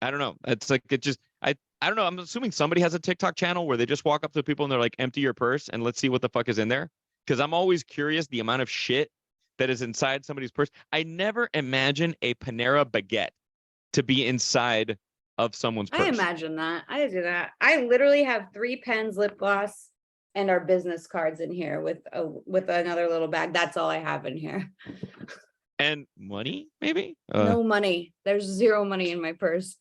don't know. It's like it just I don't know. I'm assuming somebody has a TikTok channel where they just walk up to people and they're like, empty your purse and let's see what the fuck is in there. Because I'm always curious the amount of shit that is inside somebody's purse. I never imagine a Panera Baguette to be inside of someone's purse. I imagine that. I do that. I literally have 3 pens, lip gloss, and our business cards in here with another little bag. That's all I have in here. And money, maybe? No money. There's 0 money in my purse.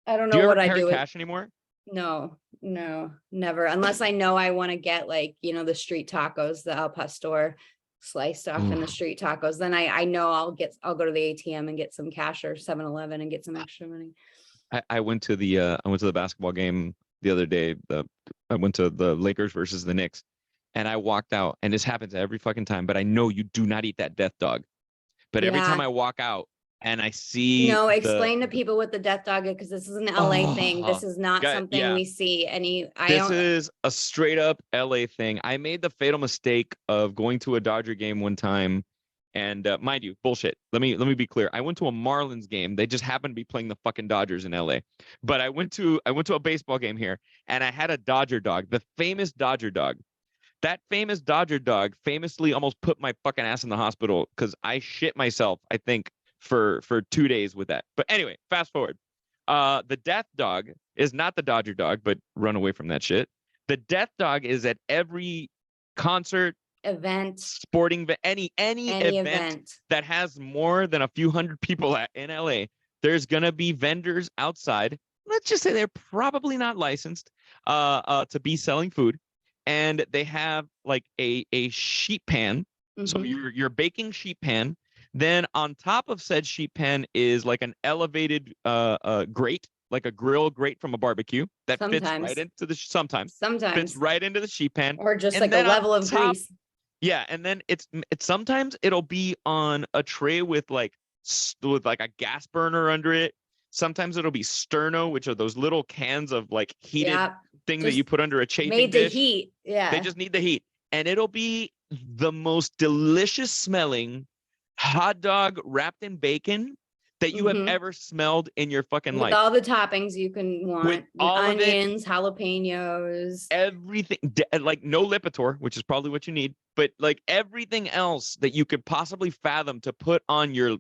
I don't Do know you what ever I carry do with. cash anymore? No, never. Unless I know I want to get like, the street tacos, the al pastor sliced off in the street tacos. Then I know I'll go to the ATM and get some cash or 7-Eleven and get some extra money. I went to the basketball game the other day. I went to the Lakers versus the Knicks, and I walked out, and this happens every fucking time, but I know you do not eat that death dog. But every time I walk out and I see explain to people what the death dog is, because this is an LA thing. This is not something we see this is a straight up LA thing. I made the fatal mistake of going to a Dodger game one time. And mind you, bullshit. Let me be clear. I went to a Marlins game. They just happened to be playing the fucking Dodgers in LA. But I went to a baseball game here, and I had a Dodger dog, the famous Dodger dog. That famous Dodger dog famously almost put my fucking ass in the hospital because I shit myself, I think, for 2 days with that. But anyway, fast forward. The death dog is not the Dodger dog, but run away from that shit. The death dog is at every concert, event, sporting, any event that has more than a few hundred people in LA. There's gonna be vendors outside. Let's just say they're probably not licensed to be selling food, and they have like a sheet pan. Mm-hmm. So you're baking sheet pan. Then on top of said sheet pan is like an elevated grate, like a grill grate from a barbecue that fits right into the sometimes fits right into the sheet pan, or just like a level of grease. Yeah, and then it's sometimes it'll be on a tray with like a gas burner under it, Sometimes it'll be sterno, which are those little cans of like heated thing that Just you put under a chafing made to dish. heat. Yeah. They just need the heat. And it'll be the most delicious smelling hot dog wrapped in bacon that you have ever smelled in your fucking life. With all the toppings you can want. With all onions, of it, jalapenos. everything, like no Lipitor, which is probably what you need, but like everything else that you could possibly fathom to put on your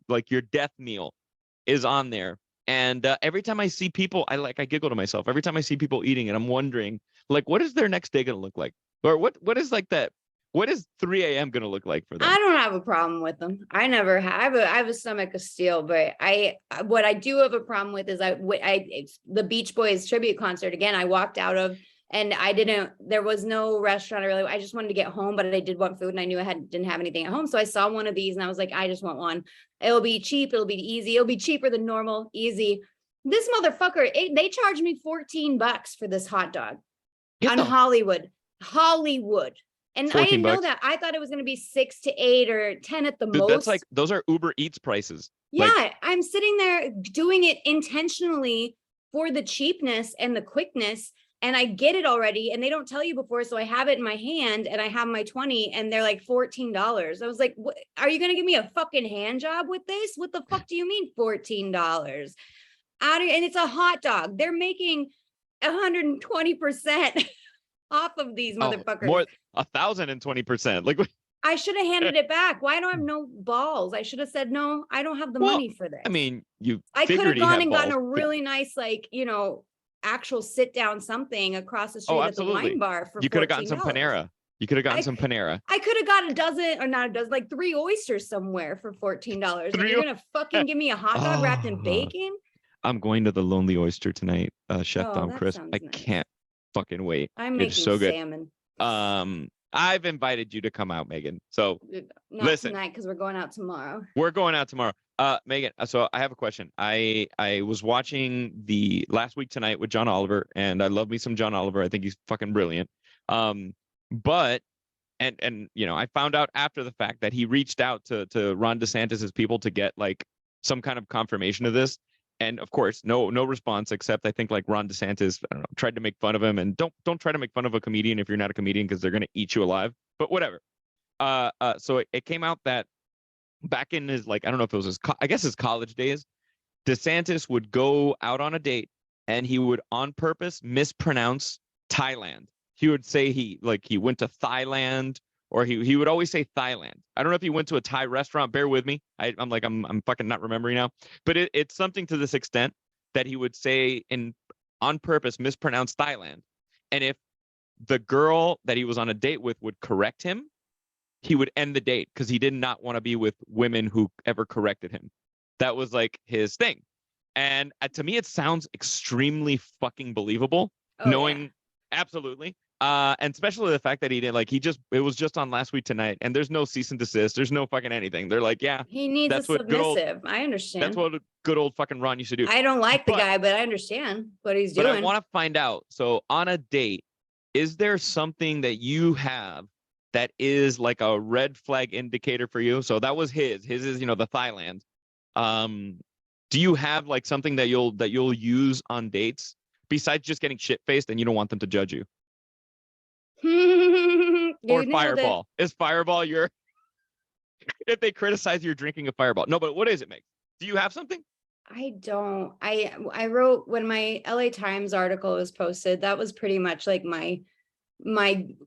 death meal is on there. And every time I see people, I giggle to myself. Every time I see people eating it, I'm wondering, like, what is their next day going to look like? Or what is like that? What is 3 a.m. going to look like for them? I don't have a problem with them. I never have. I have a stomach of steel, but what I do have a problem with is it's the Beach Boys tribute concert again. I walked out of, and there was no restaurant really. I just wanted to get home, but I did want food and I knew didn't have anything at home. So I saw one of these and I was like, I just want one. It'll be cheap. It'll be easy. It'll be cheaper than normal. Easy. This motherfucker, they charged me $14 for this hot dog on Hollywood. And I didn't know that. I thought it was going to be 6 to 8 or 10 at the most. That's like, those are Uber Eats prices. Yeah, like, I'm sitting there doing it intentionally for the cheapness and the quickness. And I get it already. And they don't tell you before. So I have it in my hand and I have my 20 and they're like $14. I was like, what, are you going to give me a fucking hand job with this? What the fuck do you mean $14? And it's a hot dog. They're making 120% off of these motherfuckers. More 1,020%. Like, I should have handed it back. Why do I have no balls? I should have said, no, I don't have the money for this. I mean, I could have gone and gotten a really nice, like, actual sit down something across the street at the wine bar for $14. You could have gotten some Panera. You could have gotten some Panera. I could have got a dozen, or not a dozen, like 3 oysters somewhere for $14. You're going to fucking give me a hot dog wrapped in bacon? I'm going to the Lonely Oyster tonight, Chef Dom Chris. I can't fucking wait. I'm making so good. Salmon. I've invited you to come out, Megan. So not listen, tonight because we're going out tomorrow. We're going out tomorrow. Megan, so I have a question. I was watching the Last Week Tonight with John Oliver, and I love me some John Oliver. I think he's fucking brilliant. But I found out after the fact that he reached out to Ron DeSantis's people to get like some kind of confirmation of this. And of course, no response, except I think like Ron DeSantis, I don't know, tried to make fun of him. And don't try to make fun of a comedian if you're not a comedian, because they're going to eat you alive. But whatever. So it came out that back in his, like, I don't know if it was his college days, DeSantis would go out on a date and he would on purpose mispronounce Thailand. He would say he went to Thailand, or he would always say Thailand. I don't know if he went to a Thai restaurant. Bear with me. I'm fucking not remembering now. But it's something to this extent that he would say on purpose mispronounce Thailand. And if the girl that he was on a date with would correct him, he would end the date because he did not want to be with women who ever corrected him. That was like his thing. And to me, it sounds extremely fucking believable. Absolutely. And especially the fact that he did, it was just on Last Week Tonight, and there's no cease and desist. There's no fucking anything. They're like, yeah, he needs a submissive. I understand. That's what a good old fucking Ron used to do. I don't like the guy, but I understand what he's doing. But I want to find out. So on a date, is there something that you have that is like a red flag indicator for you? So that was his. His is, the Thailand. Do you have like something that you'll use on dates besides just getting shit faced and you don't want them to judge you? Or Fireball. Is Fireball your if they criticize your drinking of Fireball? No, but what is it, Meg? Do you have something? I don't. I wrote, when my LA Times article was posted, that was pretty much like my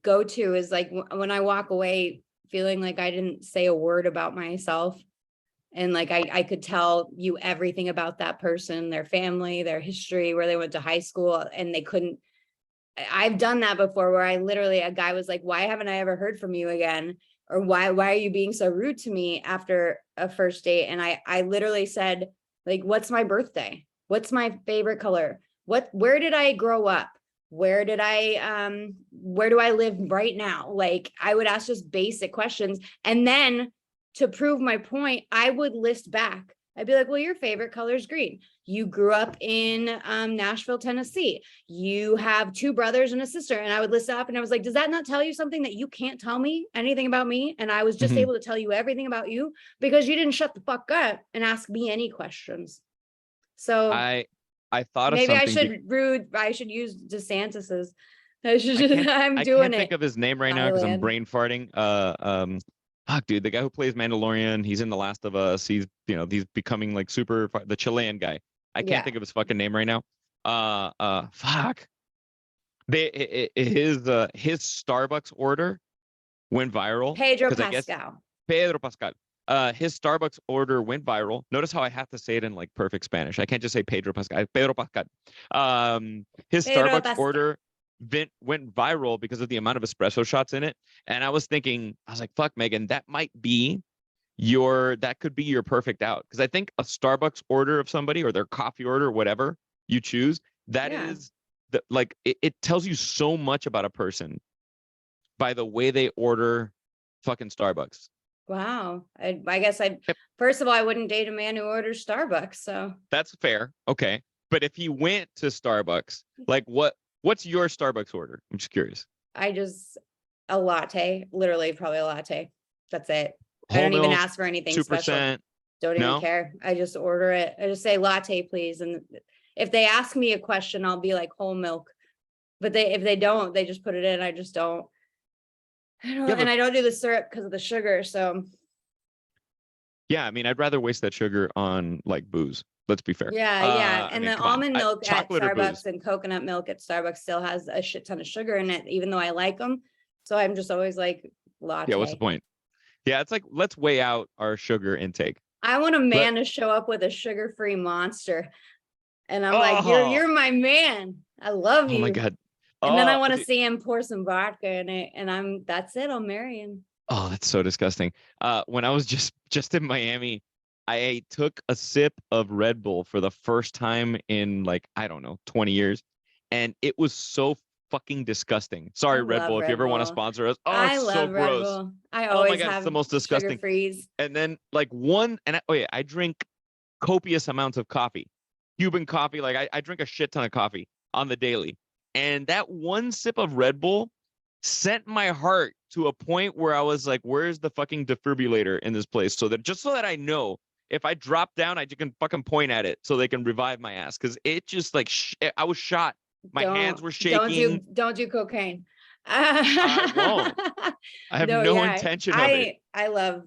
go-to is like when I walk away feeling like I didn't say a word about myself. And like I could tell you everything about that person, their family, their history, where they went to high school, and they couldn't. I've done that before where a guy was like, why haven't I ever heard from you again? Or why are you being so rude to me after a first date? And I literally said, like, what's my birthday? What's my favorite color? Where did I grow up? Where do I live right now? Like, I would ask just basic questions. And then to prove my point, I would list back. I'd be like, well, your favorite color is green. You grew up in Nashville, Tennessee. You have 2 brothers and a sister. And I would list up, and I was like, does that not tell you something that you can't tell me anything about me? And I was just able to tell you everything about you because you didn't shut the fuck up and ask me any questions. So I thought of maybe I something. should use DeSantis's. I should I just, can't I'm I doing can't it. think of his name right now because I'm Thailand. brain farting. Fuck, dude, the guy who plays Mandalorian, he's in The Last of Us. He's becoming like the Chilean guy. I can't Yeah. think of his fucking name right now. Fuck. His Starbucks order went viral Pedro because I guess Pascal. Pedro Pascal. His Starbucks order went viral. Notice how I have to say it in like perfect Spanish. I can't just say Pedro Pascal. Pedro Pascal. His Pedro Starbucks Pascal. order went viral because of the amount of espresso shots in it. And I was like, fuck, Megan, that could be your perfect out. Because I think a Starbucks order of somebody or their coffee order, whatever you choose, that Yeah. is it tells you so much about a person by the way they order fucking Starbucks. Wow. I guess Yep. first of all, I wouldn't date a man who orders Starbucks. So That's fair. Okay. But if he went to Starbucks, like what's your Starbucks order? I'm just curious. a latte, literally probably a latte. That's it. I Whole don't even milk, ask for anything special. 2%. Don't even No? care. I just order it. I just say latte, please. And if they ask me a question, I'll be like whole milk. But if they don't, they just put it in. I just don't. Yeah, And I don't do the syrup because of the sugar. So yeah, I mean, I'd rather waste that sugar on like booze. Let's be fair. yeah. I And mean, the come on. almond milk at Chocolate or booze? Starbucks and coconut milk at Starbucks still has a shit ton of sugar in it, even though I like them. So I'm just always like Yeah, what's the latte. point? Yeah, it's like let's weigh out our sugar intake. I want a man to show up with a sugar-free Monster. And I'm like, Oh, you're my man. I love oh my you. God. And then I Oh, want to dude. see him pour some vodka in it. And that's it. I'll marry him. Oh, that's so disgusting. When I was just in Miami, I took a sip of Red Bull for the first time in like, I don't know, 20 years. And it was so fucking disgusting. I Sorry, Red love Bull, if you Red ever want to Bull. sponsor us. Oh, I it's so love Red gross. Bull. I Oh my always God, it's have the most sugar disgusting. freeze. And then like I drink copious amounts of coffee. Cuban coffee, like I drink a shit ton of coffee on the daily. And that one sip of Red Bull sent my heart to a point where I was like, where's the fucking defibrillator in this place? So that I know if I drop down, I can fucking point at it so they can revive my ass. Cause it just like, I was shot. My hands were shaking. Don't do cocaine. I won't. I have No, no yeah. intention of it. I love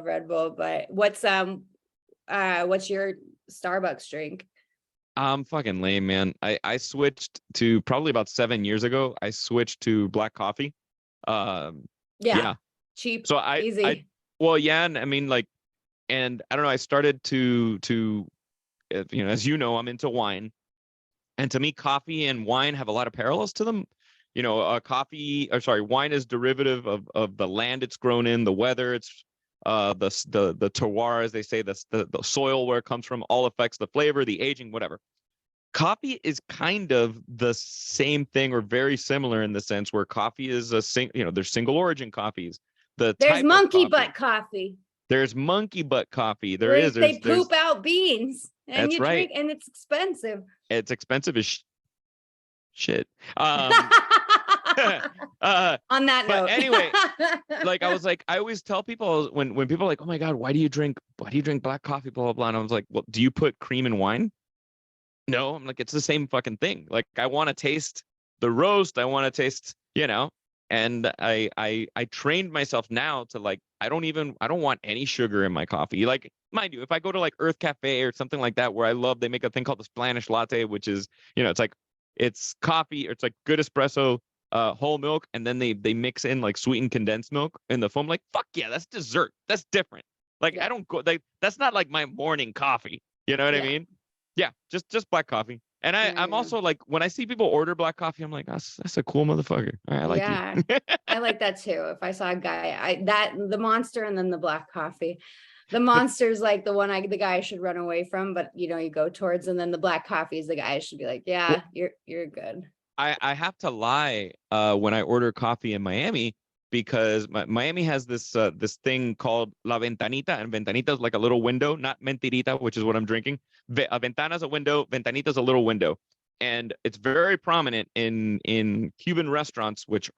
Red Bull, but what's your Starbucks drink? I'm fucking lame, man. I switched to probably about 7 years ago. I switched to black coffee. Yeah. Yeah. Cheap, So easy. well, yeah, and I mean like, and I don't know. I started to, as you know, I'm into wine, and to me, coffee and wine have a lot of parallels to them. Wine is derivative of the land it's grown in, the weather, it's the terroir, as they say, the soil where it comes from, all affects the flavor, the aging, whatever. Coffee is kind of the same thing or very similar in the sense where coffee is there's single origin coffees. The There's type of monkey coffee. butt coffee. There's monkey butt coffee. They poop out beans and That's you right. drink, and it's expensive. It's expensive as shit. On that But note. anyway, like I was like, I always tell people when people are like, oh my God, why do you drink black coffee, blah, blah, blah. And I was like, well, do you put cream in wine? No, I'm like, it's the same fucking thing. Like I want to taste the roast. I want to taste, and I trained myself now to like, I don't want any sugar in my coffee. Like, mind you, if I go to like Earth Cafe or something like that, where they make a thing called the Spanish latte, which is, it's coffee, or it's like good espresso, whole milk, and then they mix in like sweetened condensed milk in the foam. Like, fuck yeah, that's dessert. That's different. Like, Yeah. I don't go like that's not like my morning coffee. You know what I mean? Yeah, just black coffee. And I'm also like, when I see people order black coffee, I'm like, that's a cool motherfucker. All right, I like you. I like that too. If I saw a guy, the Monster and then the black coffee. The Monster's like the guy I should run away from, but you go towards, and then the black coffee is the guy I should be like, yeah, you're good. I have to lie when I order coffee in Miami, because Miami has this thing called La Ventanita, and Ventanita is like a little window, not Mentirita, which is what I'm drinking. A ventana is a window, Ventanita is a little window, and it's very prominent in Cuban restaurants, there's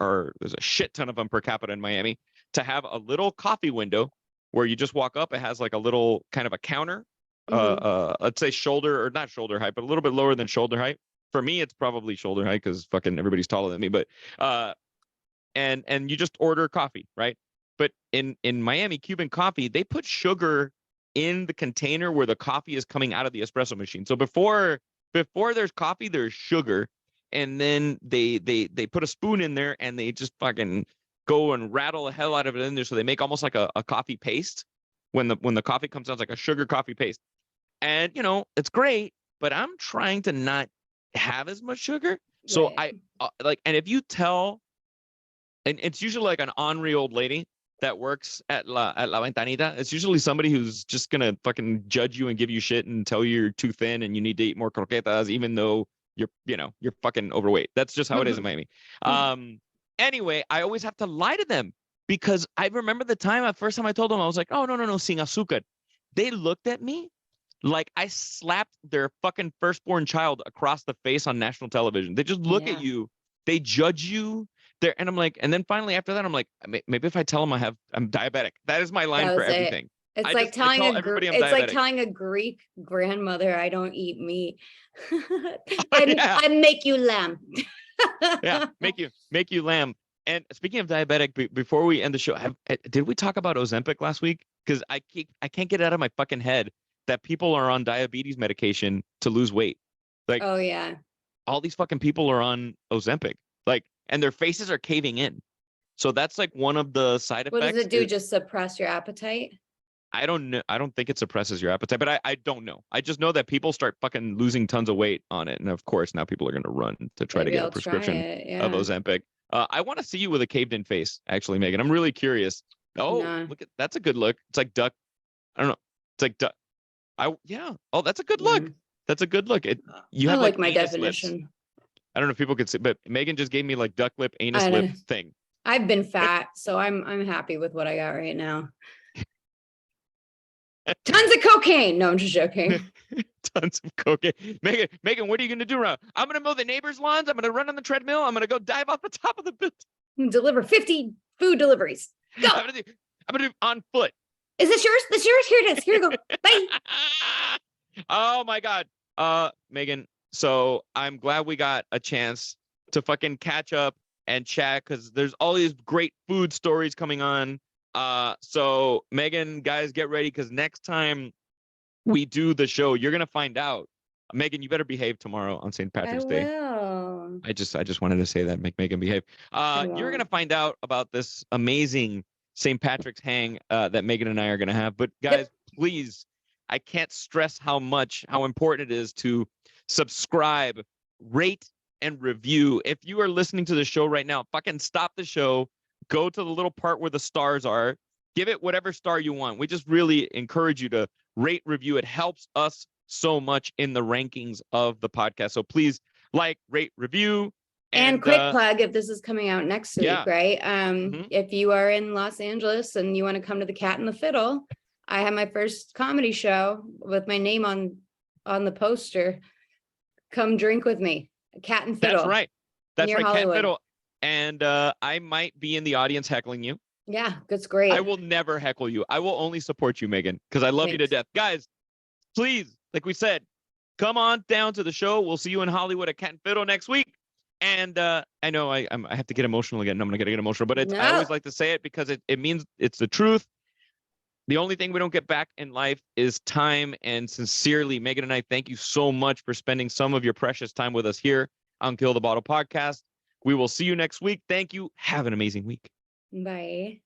a shit ton of them per capita in Miami, to have a little coffee window where you just walk up. It has like a little kind of a counter, let's say shoulder, or not shoulder height, but a little bit lower than shoulder height. For me, it's probably shoulder height because fucking everybody's taller than me. But and you just order coffee, right? But in Miami, Cuban coffee, they put sugar in the container where the coffee is coming out of the espresso machine. So before there's coffee, there's sugar, and then they put a spoon in there and they just fucking go and rattle the hell out of it in there. So they make almost like a coffee paste. When the coffee comes out, it's like a sugar coffee paste. And it's great, but I'm trying to not have as much sugar. So Right. I and if you tell, and it's usually like an ornery old lady that works at La Ventanita. It's usually somebody who's just gonna fucking judge you and give you shit and tell you you're too thin and you need to eat more croquetas, even though you're fucking overweight. That's just how it is in Miami. Anyway, I always have to lie to them because I remember the first time I told them, I was like, oh, no, sin azúcar. They looked at me like I slapped their fucking firstborn child across the face on national television. They just look at you, they judge you. And I'm like, and then finally after that, I'm like, maybe if I tell them I'm diabetic. That is my line for everything. It's like telling a Greek grandmother, I don't eat meat. I make you lamb. Yeah, make you lamb. And speaking of diabetic, before we end the show, did we talk about Ozempic last week? Because I can't get it out of my fucking head that people are on diabetes medication to lose weight. Like, oh yeah, all these fucking people are on Ozempic, like, and their faces are caving in. So that's like one of the side effects. What does it do? Just suppress your appetite? I don't know. I don't think it suppresses your appetite, but I don't know. I just know that people start fucking losing tons of weight on it. And of course, now people are going to run to try to get a prescription of Ozempic. I want to see you with a caved in face, actually, Megan. I'm really curious. Oh, look that's a good look. It's like duck. I don't know. It's like duck. Oh, that's a good look. That's a good look. You have like my definition. Lips. I don't know if people could see, but Megan just gave me like duck lip, anus lip thing. I've been fat, so I'm happy with what I got right now. Tons of cocaine. No, I'm just joking. Tons of cocaine. Megan, what are you going to do around? I'm going to mow the neighbors' lawns. I'm going to run on the treadmill. I'm going to go dive off the top of the building. Deliver 50 food deliveries. Go. I'm going to do on foot. Is this yours? This yours? Here it is. Here you go. Bye. Oh my God. Megan, so I'm glad we got a chance to fucking catch up and chat because there's all these great food stories coming on. So Megan, guys, get ready because next time we do the show, you're gonna find out. Megan, you better behave tomorrow on St. Patrick's Day. I just wanted to say that. Make Megan behave. You're gonna find out about this amazing St. Patrick's hang that Megan and I are gonna have. But guys, please, I can't stress how important it is to subscribe, rate, and review. If you are listening to the show right now, fucking stop the show. Go to the little part where the stars are. Give it whatever star you want. We just really encourage you to rate, review. It helps us so much in the rankings of the podcast. So please like, rate, review. And quick plug, if this is coming out next week, right? If you are in Los Angeles and you want to come to the Cat and the Fiddle, I have my first comedy show with my name on the poster. Come drink with me. Cat and Fiddle. That's right. That's right. Hollywood. Cat and Fiddle. And I might be in the audience heckling you. Yeah, that's great. I will never heckle you. I will only support you, Megan, because I love you to death. Guys, please, like we said, come on down to the show. We'll see you in Hollywood at Cat and Fiddle next week. And I know I have to get emotional again. I'm going to get emotional, but I always like to say it because it means it's the truth. The only thing we don't get back in life is time. And sincerely, Megan and I thank you so much for spending some of your precious time with us here on Kill the Bottle Podcast. We will see you next week. Thank you. Have an amazing week. Bye.